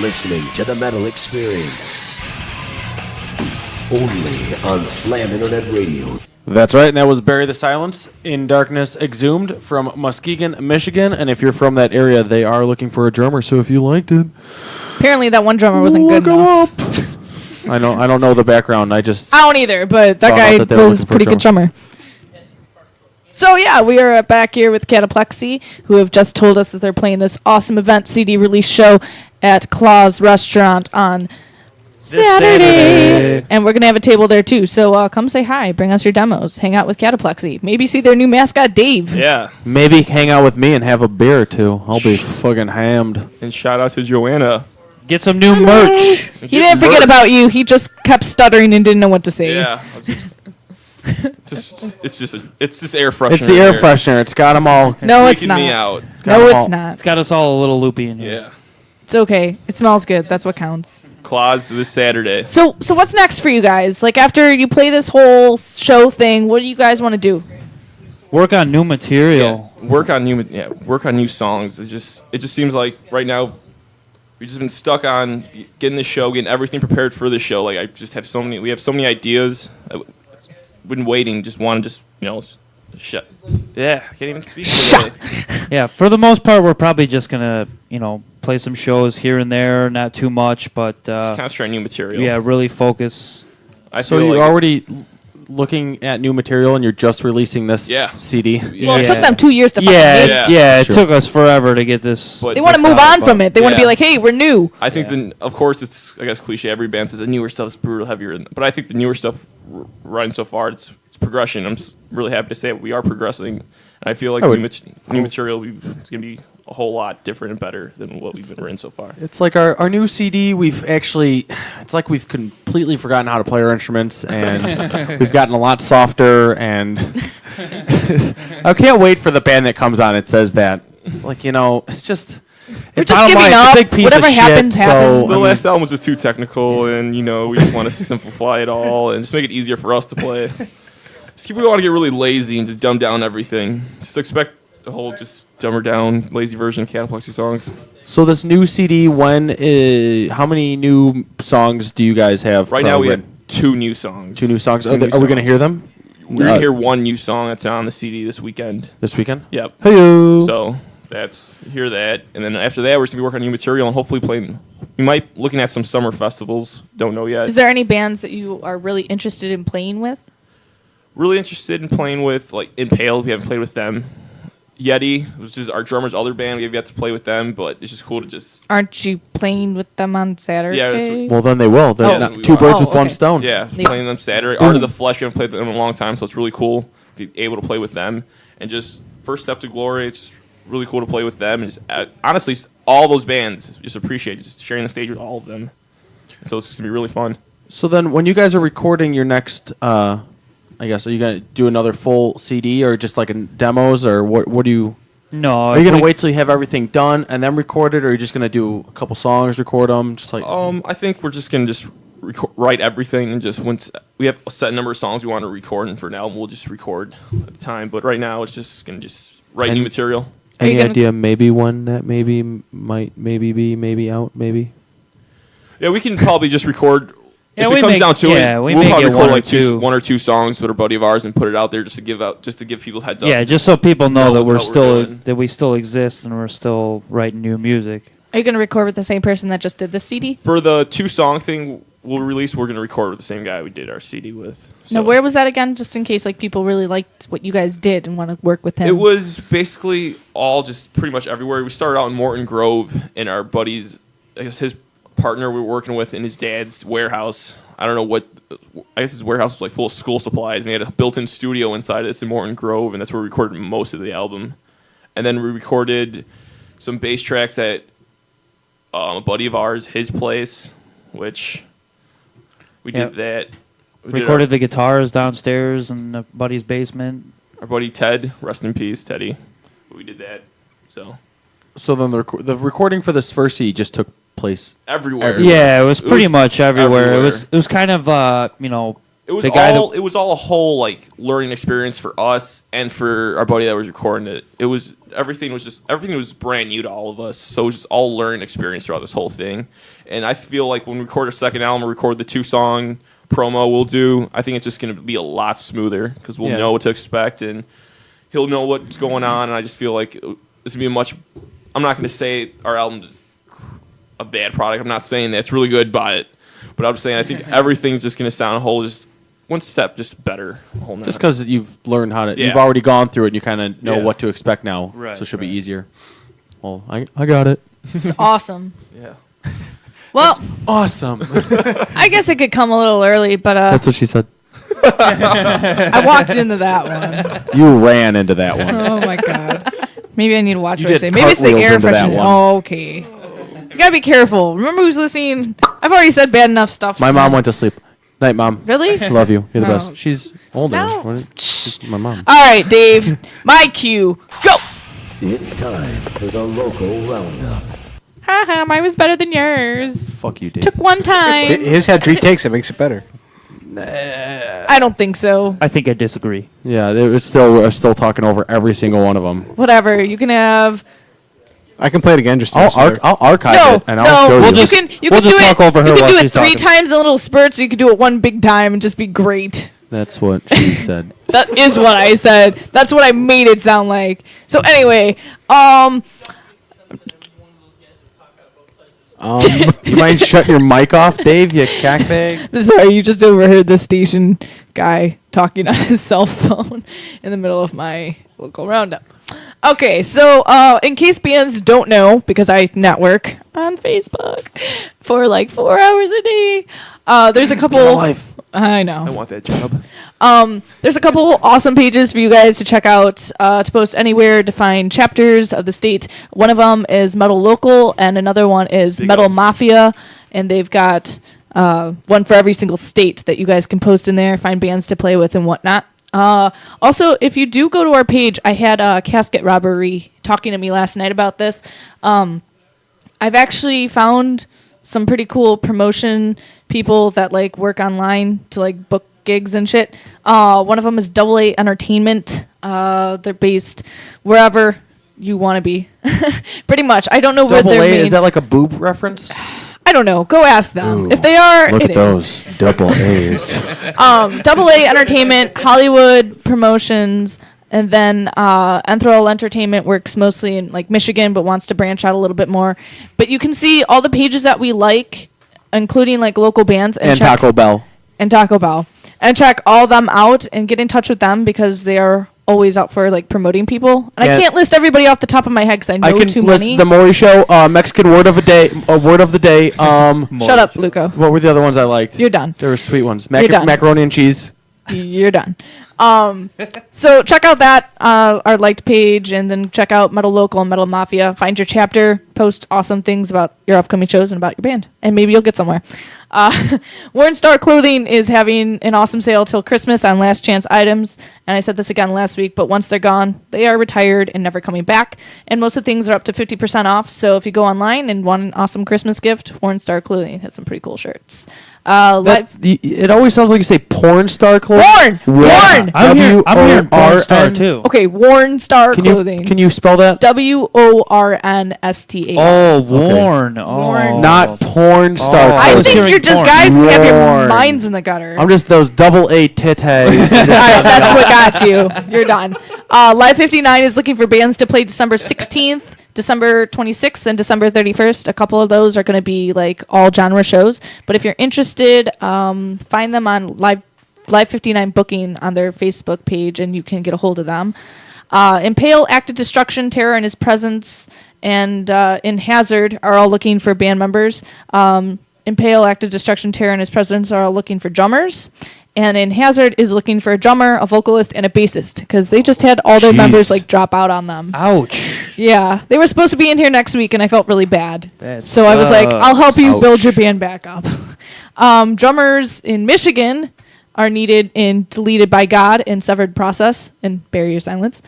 listening to the Metal Experience. Only on Slam Internet Radio. That's right, and that was Bury the Silence in Darkness Exhumed from Muskegon, Michigan. And if you're from that area, they are looking for a drummer, so if you liked it, Apparently that one drummer wasn't good look 'em enough. up. I don't know the background. I don't either, but that Found out guy that they were was a looking for a pretty good drummer. So yeah, we are back here with Kataplexy, who have just told us that they're playing this awesome event CD release show at Claw's Restaurant on Saturday. And we're going to have a table there too. So come say hi, bring us your demos, hang out with Kataplexy. Maybe see their new mascot, Dave. Yeah. maybe hang out with me and have a beer or two. I'll be fucking hammed. And shout out to Joanna. Get some new merch. He didn't forget about you. He just kept stuttering and didn't know what to say. Yeah. It's just air freshener. It's the air here. freshener. It's got them all. No, it's Freaking not. me out. No, Got it's not. It's got us all a little loopy in here. Yeah. It's okay. It smells good. That's what counts. Claws this Saturday. So what's next for you guys? Like after you play this whole show thing, what do you guys want to do? Work on new material. Yeah, work on new songs. It just seems like right now we've just been stuck on getting the show, getting everything prepared for the show. Like we have so many ideas. Been waiting, shut. Yeah, I can't even speak. Yeah, for the most part, we're probably just gonna, play some shows here and there, not too much, but Just concentrate on new material. yeah, really focus. So you're already looking at new material and you're just releasing this CD? Yeah. Well, it took them 2 years to fucking Yeah, make. yeah, it Sure. took us forever to get this. But They want to this move out, on from it. They want to be Yeah. like, hey, we're new. I think then, of course, it's I guess cliche. Every band says the newer stuff is brutal, heavier, but I think the newer stuff running so far, it's progression. I'm really happy to say we are progressing, and I feel like new material it's gonna be a whole lot different and better than what we've been written so far. It's like our new CD, it's like we've completely forgotten how to play our instruments, and we've gotten a lot softer, and I can't wait for the band that comes on and says that. Like, it's just... We're just giving up. Whatever happens, happens. The last album was just too technical, and we just want to simplify it all and just make it easier for us to play. We want to get really lazy and just dumb down everything. Just expect the whole just dumber down, lazy version of Kataplexy songs. So this new CD, how many new songs do you guys have? Right now we have 2 new songs. 2 new songs. Are we going to hear them? We're going to hear one new song that's on the CD this weekend. This weekend? Yep. Hey-o. So hear that, and then after that we're just gonna be working on new material and hopefully playing. We might looking at some summer festivals. Don't know yet. Is there any bands that you are really interested in playing with? Really interested in playing with like Impaled. We haven't played with them. Yeti, which is our drummer's other band. We have yet to play with them, but it's just cool to just. Aren't you playing with them on Saturday? Yeah, that's Well, then they will. Oh. Two birds with Oh, one okay. stone. Yeah, They- playing them Saturday. Art of the Flesh, we haven't played with them in a long time, so it's really cool to be able to play with them. And just First Step to Glory, it's just really cool to play with them. And just honestly, all those bands just appreciate just sharing the stage with all of them. So it's just gonna be really fun. So then, when you guys are recording your next, I guess, are you gonna do another full CD or just like demos, or what do you? No, Are you gonna wait till you have everything done and then record it, or are you just gonna do a couple songs, record them, just like? I think we're just gonna write everything, and just once we have a set number of songs we want to record, and for now we'll just record at the time. But right now it's just gonna write new material. Any you gonna- idea? Maybe one that might be out, maybe. Yeah, we can probably just record. Yeah, if we it comes make- down to yeah, it, we we'll make probably it record one or like two. one or two songs that are buddy of ours and put it out there just to give people heads up. Yeah, just so people know that what we're doing. we still exist and we're still writing new music. Are you going to record with the same person that just did the CD? For the 2-song thing we'll release, we're gonna record with the same guy we did our CD with. Now, where was that again? Just in case people really liked what you guys did and want to work with him. It was basically all just pretty much everywhere. We started out in Morton Grove, and our buddies, I guess his partner we were working with in his dad's warehouse. I don't know what, I guess his warehouse was like full of school supplies, and they had a built-in studio inside this in Morton Grove, and that's where we recorded most of the album. And then we recorded some bass tracks at a buddy of ours, his place, which we Yep. did that. We did Recorded the guitars downstairs in a buddy's basement. our buddy Ted, rest in peace, Teddy. We did that. So then the recording for this first CD just took place everywhere. Yeah, it was pretty much everywhere. everywhere. It was kind of It was the guy it was all a whole learning experience for us and for our buddy that was recording it. Everything was brand new to all of us. So it was just all learning experience throughout this whole thing. And I feel like when we record our second album, we record the 2-song promo we'll do, I think it's just going to be a lot smoother because we'll know what to expect and he'll know what's going on. And I just feel like it's going to be a much. I'm not going to say our album's a bad product. I'm not saying that. It's really good, buy it. But I'm saying I think everything's just going to sound a whole just one step just better. A whole Just because you've learned how to, Yeah. you've already gone through it and you kind of know Yeah. what to expect now. Right, So it should be right. easier. Well, I got it. It's awesome. Yeah. Well, Awesome. I guess it could come a little early, but That's what she said. I walked into that one. You ran into that one. Oh my god. Maybe I need to watch You what I did say. Maybe it's the cartwheels air into that freshener. one. Oh, okay. You gotta be careful. Remember who's listening? I've already said bad enough stuff. My mom went to sleep. Night, Mom. Really? Love you. You're the Oh. best. She's older. No. What? She's my mom. All right, Dave. My cue. Go. It's time for the local roundup. Haha, mine was better than yours. Fuck you, Dave. Took one time. His had 3 takes. That makes it better. I don't think so. I think I disagree. Yeah, we're still talking over every single one of them. Whatever. You can have. I can play it again. Just to I'll, make sure. I'll archive No, it and I'll show no. you. You can. You we'll can just do talk it. over her You can while do it she's 3 talking. times in little spurts. So you can do it one big time and just be great. That's what she said. That is what I said. That's what I made it sound like. So anyway, You mind shutting your mic off, Dave? You cackbag. sorry, you just overheard the station guy talking on his cell phone in the middle of my local roundup. Okay, so in case bands don't know, because I network on Facebook for like 4 hours a day, there's a couple. life. I know. I want that job. There's a couple awesome pages for you guys to check out, to post anywhere to find chapters of the state. One of them is Metal Local, and another one is Big Metal ups. Mafia, and they've got one for every single state that you guys can post in there, find bands to play with and whatnot. Also, if you do go to our page, I had Casket Robbery talking to me last night about this. I've actually found some pretty cool promotion people that like work online to like book gigs and shit. One of them is Double A Entertainment. They're based wherever you want to be, pretty much. I don't know where Double they're A, main. is that like a boob reference? I don't know. Go ask them. Ooh, If they are, Look it at is. those double A's. Double A Entertainment, Hollywood Promotions, and then Enthrall Entertainment works mostly in like Michigan, but wants to branch out a little bit more. But you can see all the pages that we like, including like local bands And check- Taco Bell. and Taco Bell, and check all them out and get in touch with them because they are always out for like promoting people. And Yeah. I can't list everybody off the top of my head because I know I can too list many. the Maury Show, Mexican word of the day. Word of the day. Shut up, Luca. What were the other ones I liked? You're done. There were sweet ones. You're done. Macaroni and cheese. You're done. So check out that our liked page, and then check out Metal Local and Metal Mafia. Find your chapter, post awesome things about your upcoming shows and about your band, and maybe you'll get somewhere. Warren Star Clothing is having an awesome sale till Christmas on last chance items, and I said this again last week, but once they're gone, they are retired and never coming back, and most of the things are up to 50% off, so if you go online and want an awesome Christmas gift, Warren Star Clothing has some pretty cool shirts. It always sounds like you say porn star clothing. Warren! I'm hearing W-O-R-N. porn star too. Okay, Warren Star Clothing. Can you spell that? WORNSTA. Oh, Warren. Oh. Warren. Not porn star Oh. I clothing. think hearing you're just porn. guys who have your Warren. minds in the gutter. I'm just those double A titties. All right, that's what got you. You're done. Live 59 is looking for bands to play December 16th, December 26th, and December 31st. A couple of those are going to be like all genre shows. But if you're interested, find them on Live 59 booking on their Facebook page, and you can get a hold of them. Impale, Active Destruction, Terror and His Presence, and In Hazard are all looking for band members. Impale, Active Destruction, Terror and His Presence are all looking for drummers. And In Hazard is looking for a drummer, a vocalist, and a bassist because they just had all their Jeez. members like drop out on them. Ouch. Yeah, they were supposed to be in here next week, and I felt really bad. That So I was like, I'll help you build Ouch. your band back up. Drummers in Michigan are needed in Deleted by God and Severed Process and Bury Your Silence.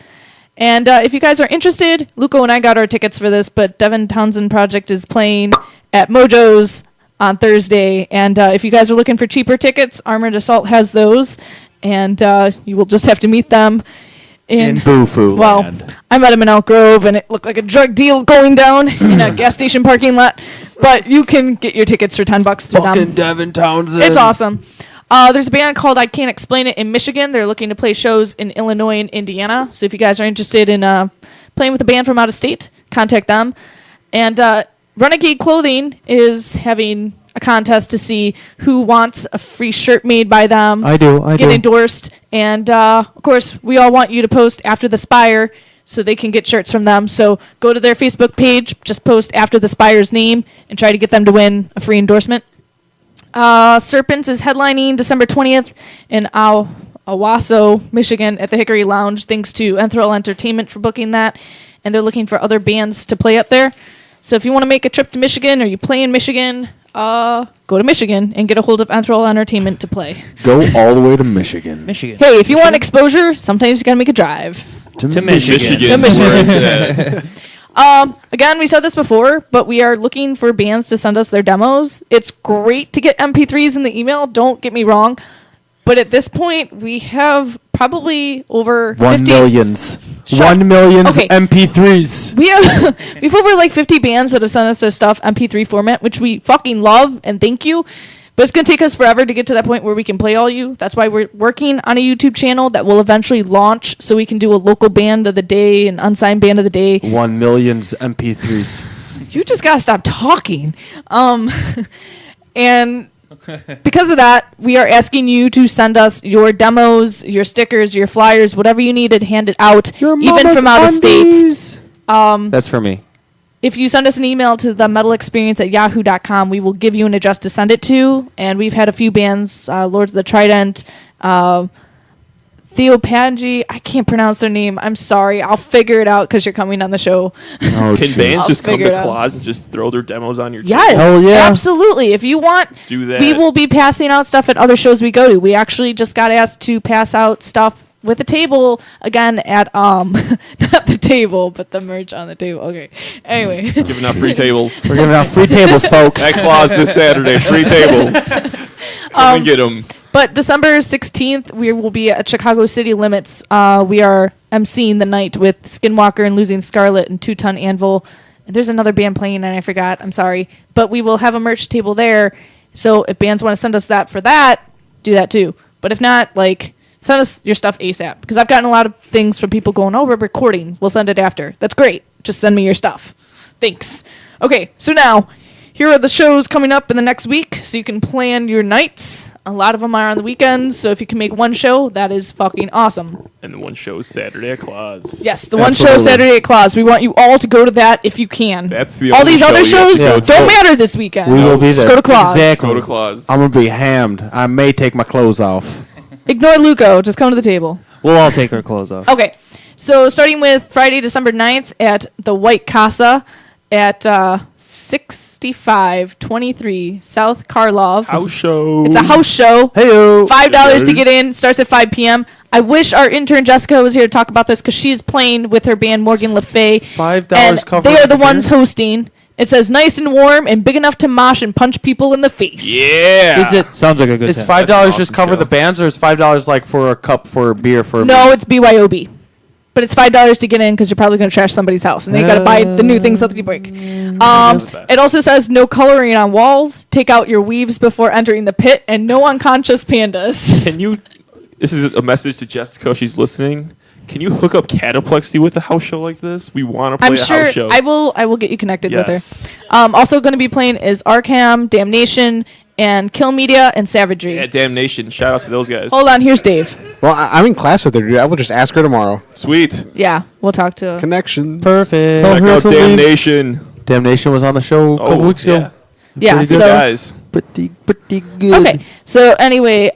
And if you guys are interested, Luco and I got our tickets for this, but Devin Townsend Project is playing at Mojo's on Thursday. And if you guys are looking for cheaper tickets, Armored Assault has those. And you will just have to meet them In Boo-Foo well, land. I met him in Elk Grove, and it looked like a drug deal going down in a gas station parking lot. But you can get your tickets for $10 through Fucking them. Devin Townsend. It's awesome. There's a band called I Can't Explain It in Michigan. They're looking to play shows in Illinois and Indiana. So if you guys are interested in playing with a band from out of state, contact them. And Renegade Clothing is having a contest to see who wants a free shirt made by them. I do. Get endorsed. And, of course, we all want you to post After the Spire so they can get shirts from them. So go to their Facebook page, just post After the Spire's name, and try to get them to win a free endorsement. Serpents is headlining December 20th in Owasso, Michigan at the Hickory Lounge. Thanks to Enthrall Entertainment for booking that. And they're looking for other bands to play up there. So if you want to make a trip to Michigan or you play in Michigan, go to Michigan and get a hold of Enthrall Entertainment to play. Go all the way to Michigan. Michigan. Hey, if you want exposure, sometimes you got to make a drive. To Michigan. To Michigan. Again, we said this before, but we are looking for bands to send us their demos. It's great to get MP3s in the email, don't get me wrong. But at this point, we have probably over 1 millions. Shut- 1 million Okay. MP3s. We have over like 50 bands that have sent us their stuff MP3 format, which we fucking love and thank you. But it's going to take us forever to get to that point where we can play all you. That's why we're working on a YouTube channel that will eventually launch so we can do a local band of the day and unsigned band of the day. 1 millions MP3s. You just got to stop talking. And because of that, we are asking you to send us your demos, your stickers, your flyers, whatever you needed handed out, even from out of state. That's for me. If you send us an email to themetalexperience@yahoo.com, we will give you an address to send it to. And we've had a few bands, Lords of the Trident, Theopangy. I can't pronounce their name. I'm sorry. I'll figure it out because you're coming on the show. Oh, Can jeez. bands I'll just come figure it to out. Claus and just throw their demos on your Yes. table? Hell yeah. Absolutely. If you want, Do that. we will be passing out stuff at other shows we go to. We actually just got asked to pass out stuff with a table again at not the table, but the merch on the table. Okay. Anyway. Giving out free tables. We're giving out free tables, folks. At Claus this Saturday. Free tables. Come and get them. But December 16th, we will be at Chicago City Limits. We are emceeing the night with Skinwalker and Losing Scarlet and 2 Ton Anvil. And there's another band playing, and I forgot. I'm sorry. But we will have a merch table there. So if bands want to send us that for that, do that too. But if not, send us your stuff ASAP. Because I've gotten a lot of things from people going, we're recording. We'll send it after. That's great. Just send me your stuff. Thanks. Okay, so now, here are the shows coming up in the next week, so you can plan your nights. A lot of them are on the weekends, so if you can make one show, that is fucking awesome. And the one show is Saturday at Claus. Yes, the one show Absolutely. Saturday at Claus. We want you all to go to that if you can. That's the all only these show other you have shows to go to. don't matter this weekend. We will be Just there. go to Claus. Exactly. Go to Claus. I'm going to be hammed. I may take my clothes off. Ignore Luco. Just come to the table. We'll all take our clothes off. Okay, so starting with Friday, December 9th at the White Casa at 6523 South Karlov. House show. It's a house show. Heyo. $5 to get in. Starts at 5 p.m. I wish our intern Jessica was here to talk about this because she is playing with her band Morgan Le Fay. $5 and cover. they are the beer? ones hosting. It says nice and warm and big enough to mosh and punch people in the face. Yeah. Is it? Sounds like a good Is time. $5 That's an just awesome cover show. the bands, or is $5 like for a cup for a beer for? No, it's BYOB. But it's $5 to get in because you're probably going to trash somebody's house and they got to buy the new things that they break. It also says no coloring on walls. Take out your weaves before entering the pit, and no unconscious pandas. Can you? This is a message to Jessica. She's listening. Can you hook up Kataplexy with a house show like this? We want to play I'm a sure house show. I will get you connected with Yes. her. Also going to be playing is Arkham, Damnation, and Kill Media and Savagery. Yeah, Damnation. Shout out to those guys. Hold on, here's Dave. Well, I'm in class with her, dude. I will just ask her tomorrow. Sweet. Yeah, we'll talk to her. Connections. Perfect. Check out Damnation. Damnation was on the show a couple weeks yeah. ago. Yeah, Pretty good so guys. Pretty good. okay. So anyway,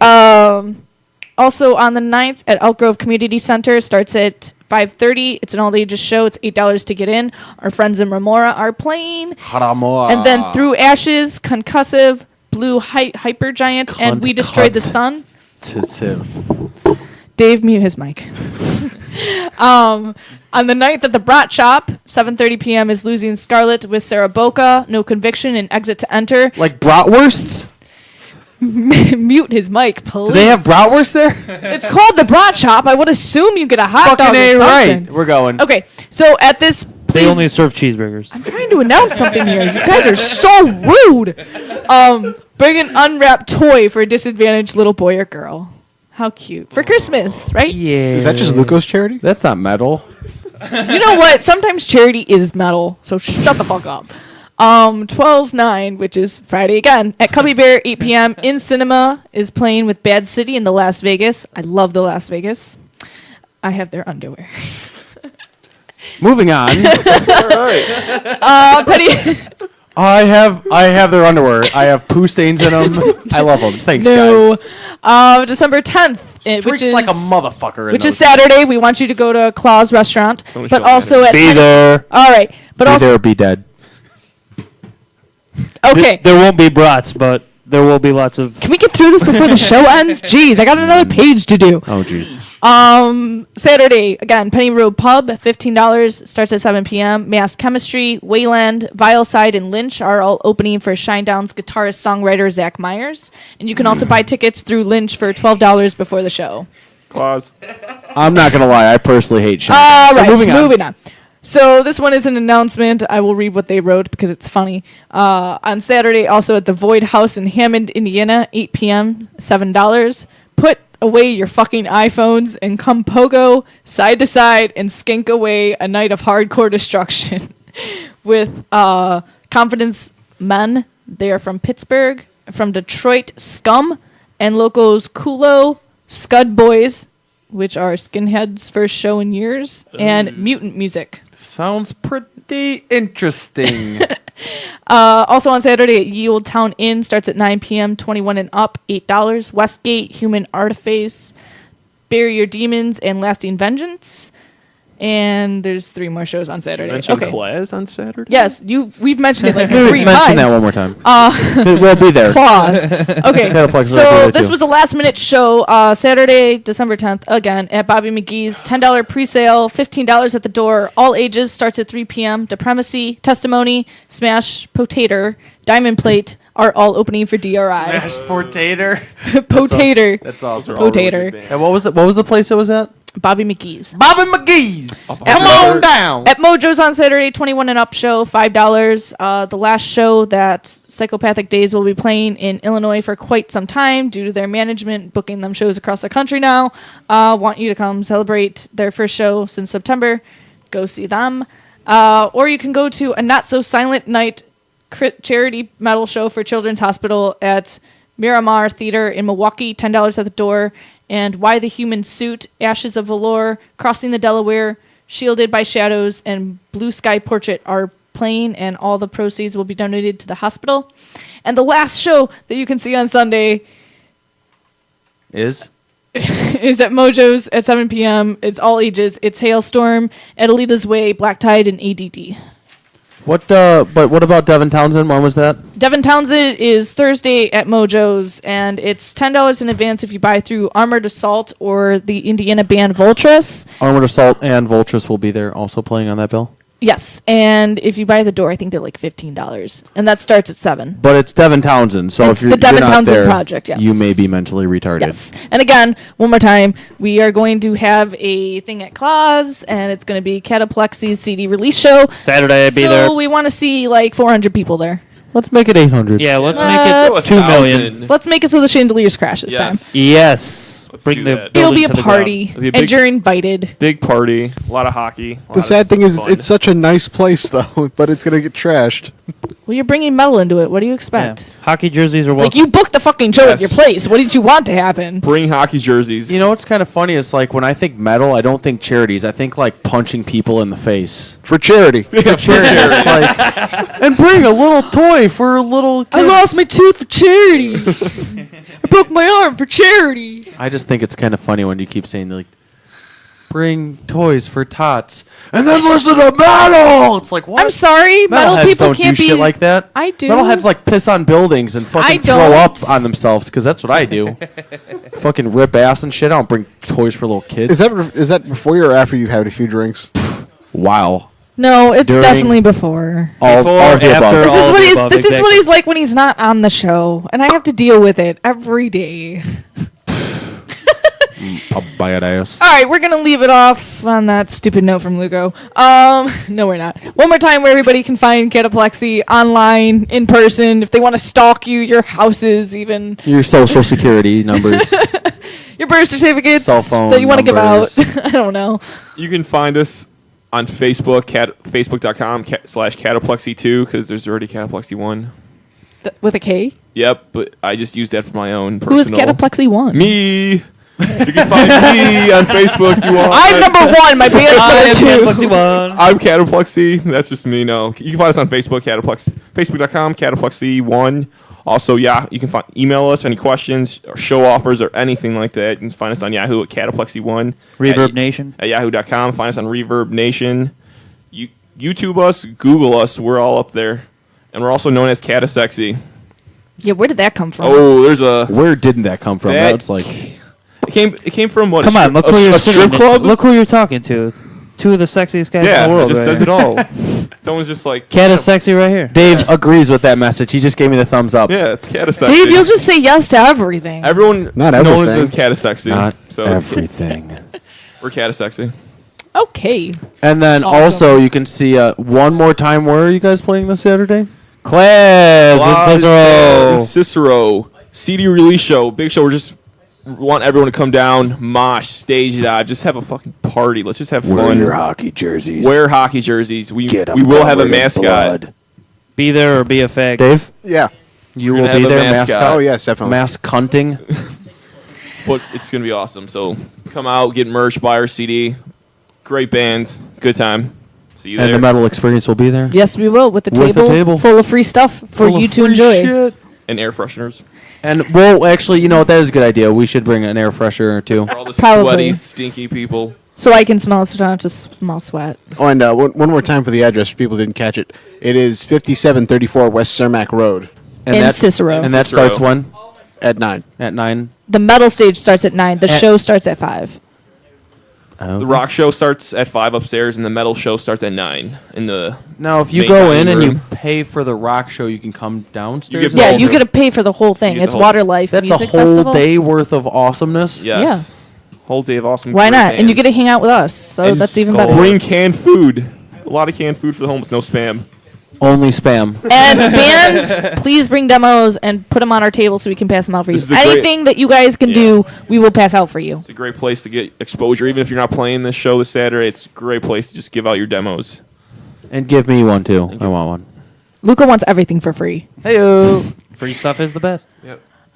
also on the 9th at Elk Grove Community Center, starts at 5:30. It's an all ages show. It's $8 to get in. Our friends in Remora are playing. And then Through Ashes, Concussive, Blue Hypergiant, and We Destroyed the Sun. Dave, mute his mic. On the 9th at the Brat Shop, 7:30 p.m. is Losing Scarlet with Sarah Boca, No Conviction, and Exit to Enter. Like bratwursts? Mute his mic, please. Do they have bratwurst there? It's called the Brat Shop. I would assume you get a hot dog Fucking or A something. right. We're going. Okay, so at this They only serve cheeseburgers. I'm trying to announce something here. You guys are so rude. Bring an unwrapped toy for a disadvantaged little boy or girl. How cute. For Christmas, right? Yeah. Is that just Luco's charity? That's not metal. You know what? Sometimes charity is metal, so shut the fuck up. 12/9, which is Friday again, at Cubby Bear, 8 p.m. In Cinema is playing with Bad City in the Las Vegas. I love the Las Vegas. I have their underwear. Moving on. All right. Petty. I have their underwear. I have poo stains in them. I love them. Thanks, No. guys. December 10th, Streaks which is like a motherfucker. which is Saturday. We want you to go to Claw's restaurant, Someone but show me also that. at Be there. All right, but Be also there or be dead. okay. There won't be brats, but there will be lots of. Can we get through this before the show ends? Jeez, I got another page to do. Oh, jeez. Saturday, again, Penny Road Pub, $15, starts at 7 p.m. Mass Chemistry, Wayland, Vileside, and Lynch are all opening for Shinedown's guitarist-songwriter Zach Myers. And you can also buy tickets through Lynch for $12 before the show. Claus. I'm not gonna lie. I personally hate Shine. All So right, moving on. So this one is an announcement. I will read what they wrote because it's funny. On Saturday, also at the Void House in Hammond, Indiana, 8 p.m., $7. Put away your fucking iPhones and come pogo side to side and skink away a night of hardcore destruction with Confidence Men. They are from Pittsburgh, from Detroit, Scum, and locals Kulo, Scud Boys, which are Skinhead's first show in years, and Mutant Music. Sounds pretty interesting. Also on Saturday at Ye Old Town Inn, starts at 9 p.m., 21 and up, $8. Westgate, Human Artiface, Bury Your Demons, and Lasting Vengeance. And there's 3 more shows on Saturday. Mention Claus on Saturday? Yes, we've mentioned it like 3 times. Mention that one more time. We'll be there. Claws. Okay, Kataplexy will be so there this too. was a last minute show, Saturday, December 10th, again, at Bobby McGee's. $10 pre-sale, $15 at the door. All ages, starts at 3 p.m. Depremacy, Testimony, Smash, Potater, Diamond Plate are all opening for DRI. Mashed potato. Potater. That's awesome. Potater. And what was the place it was at? Bobby McGee's. Bobby McGee's. Come on down. At Mojo's on Saturday, 21 and up show, $5. The last show that Psychopathic Days will be playing in Illinois for quite some time due to their management booking them shows across the country now. Want you to come celebrate their first show since September. Go see them. Or you can go to a Not So Silent Night charity metal show for Children's Hospital at Miramar Theater in Milwaukee, $10 at the door. And Why the Human Suit, Ashes of Valor, Crossing the Delaware, Shielded by Shadows, and Blue Sky Portrait are playing, and all the proceeds will be donated to the hospital. And the last show that you can see on Sunday Is is at Mojo's at 7 p.m. It's all ages. It's Hailstorm, at Alita's Way, Black Tide, and ADD. what? But what about Devin Townsend? When was that? Devin Townsend is Thursday at Mojo's, and it's $10 in advance if you buy through Armored Assault or the Indiana band Voltress. Armored Assault and Voltress will be there, also playing on that bill. Yes, and if you buy the door, I think they're like $15, and that starts at 7. But it's Devin Townsend, so It's if you're, the Devin you're not Townsend there, project, yes. you may be mentally retarded. Yes, and again, one more time, we are going to have a thing at Claus, and it's going to be Kataplexy's CD release show. Saturday, be so there. we want to see like 400 people there. Let's make it 800. Yeah, let's Let's- make it 2 million. Let's make it so the chandeliers crash this Yes. time. Yes. Let's Bring do the that. It'll building be a to the party, It'll be a and big- you're invited. Big party. A lot of hockey. The sad thing is, it's such a nice place, though, but it's going to get trashed. Well, you're bringing metal into it. What do you Yeah. expect? Hockey jerseys are welcome. Like, you booked the fucking show at Yes. your place. What did you want to happen? Bring hockey jerseys. You know what's kind of funny is like when I think metal, I don't think charities. I think like punching people in the face. For charity. It's like, and bring a little toy for little kids. I lost my tooth for charity. I broke my arm for charity. I just think it's kind of funny when you keep saying like, bring toys for tots, and then listen to metal. It's like, what? I'm sorry, metal Metalheads people don't can't do be. shit like that. I do. Metalheads like piss on buildings and I fucking throw don't. up on themselves because that's what I do. Fucking rip ass and shit. I don't bring toys for little kids. Is that before you or after you've had a few drinks? Wow. No, it's During- definitely before. All Before, of the above. after, This all is of what the he's. above, This is what exactly. he's like when he's not on the show, and I have to deal with it every day. A badass. All right, we're gonna leave it off on that stupid note from Lugo. No, we're not. One more time, where everybody can find Kataplexy online, in person, if they want to stalk you, your houses, even Your social security numbers. your birth certificates Cell phone that you want to give out. numbers. I don't know. You can find us on Facebook, facebook.com/Kataplexy2, because there's already Kataplexy 1. With a K. Yep, but I just used that for my own Who is personal. Kataplexy 1? Me. You can find me on Facebook if you want. I'm number 1. My band's number 2. I'm Kataplexy. That's just me. No, you can find us on Facebook, Kataplexy, facebook.com, Kataplexy1. Also, yeah, you can email us any questions or show offers or anything like that. You can find us on Yahoo at Kataplexy1. Reverb Nation. At yahoo.com. Find us on Reverb Nation. YouTube us, Google us. We're all up there. And we're also known as Katasexy. Yeah, where did that come from? Oh, there's a... Where didn't that come from? That- That's like... It came from what? Come on, look who you're a strip sitting- club? Look who you're talking to. Two of the sexiest guys Yeah, in the world. it just right says here. it all. Someone's just like... Cat is sexy right here. Dave agrees with that message. He just gave me the thumbs up. Yeah, it's Katasexy. Dave, you'll just say yes to everything. Everyone Not knows everything. as Katasexy. Not So it's- everything. we're Katasexy. Okay. And then Awesome. also you can see one more time. Where are you guys playing this Saturday? Class in Cicero. Cicero. CD release show. Big show. We want everyone to come down, mosh, stage dive, just have a fucking party. Let's just have Wear fun. your hockey jerseys. Wear hockey jerseys. We Get 'em will have a covered in mascot. blood. Be there or be a fag. Dave, Yeah. you We're will gonna be have a there. mascot. Oh, yes, definitely. Mask hunting. But it's going to be awesome. So come out, get merch, buy our CD. Great band. Good time. See you And there. the metal experience will be there. Yes, we will, with a With a table, table. full of free stuff for Full you of to free enjoy. shit. And air fresheners. And well, actually, you know what? That is a good idea. We should bring an air freshener or two. For all the Probably. sweaty, stinky people. So I can smell it, so I don't have to smell sweat. Oh, and one more time for the address, for people who didn't catch it. It is 5734 West Cermak Road And In that, Cicero. And that Cicero. starts when? at 9. At 9. The metal stage starts at 9. The show starts at 5. Oh. The rock show starts at 5 upstairs, and the metal show starts at 9 in the... Now, if you main go dining in and you room. pay for the rock show, you can come downstairs. get and Yeah, both. you get to pay for the whole thing. You get It's the whole- Water Life That's Music a whole Festival. day worth of awesomeness. Yes. Whole day of awesome. Why great not? And you get to bands. hang out with us, so And that's even better. Bring canned food. A lot of canned food for the homeless. No spam. Only spam. And bands, please bring demos and put them on our table so we can pass them out for you. This is a great- Anything that you guys can do, we will pass out for you. It's a great place to get exposure. Even if you're not playing this show this Saturday, it's a great place to just give out your demos. And give me one, too. I want one. Luca wants everything for free. Hey-o. Free stuff is the best.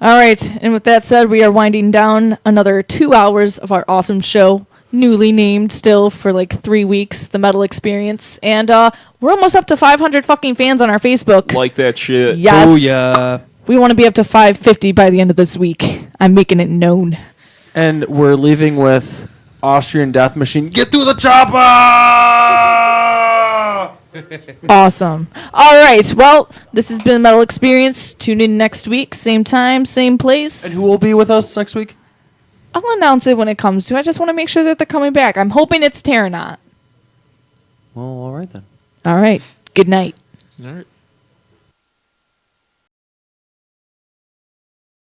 All right, and with that said, we are winding down another 2 hours of our awesome show, newly named still for like 3 weeks, The Metal Experience, and we're almost up to 500 fucking fans on our Facebook. Like that shit. Yes. Oh, yeah. We want to be up to 550 by the end of this week. I'm making it known. And we're leaving with Austrian Death Machine. Get through the chopper! Awesome. All right, well, this has been Metal Experience. Tune in next week, same time, same place. And who will be with us next week? I'll announce it when it comes to. I just want to make sure that they're coming back. I'm hoping it's Terranot. Well, all right then. All right. Good night. All right.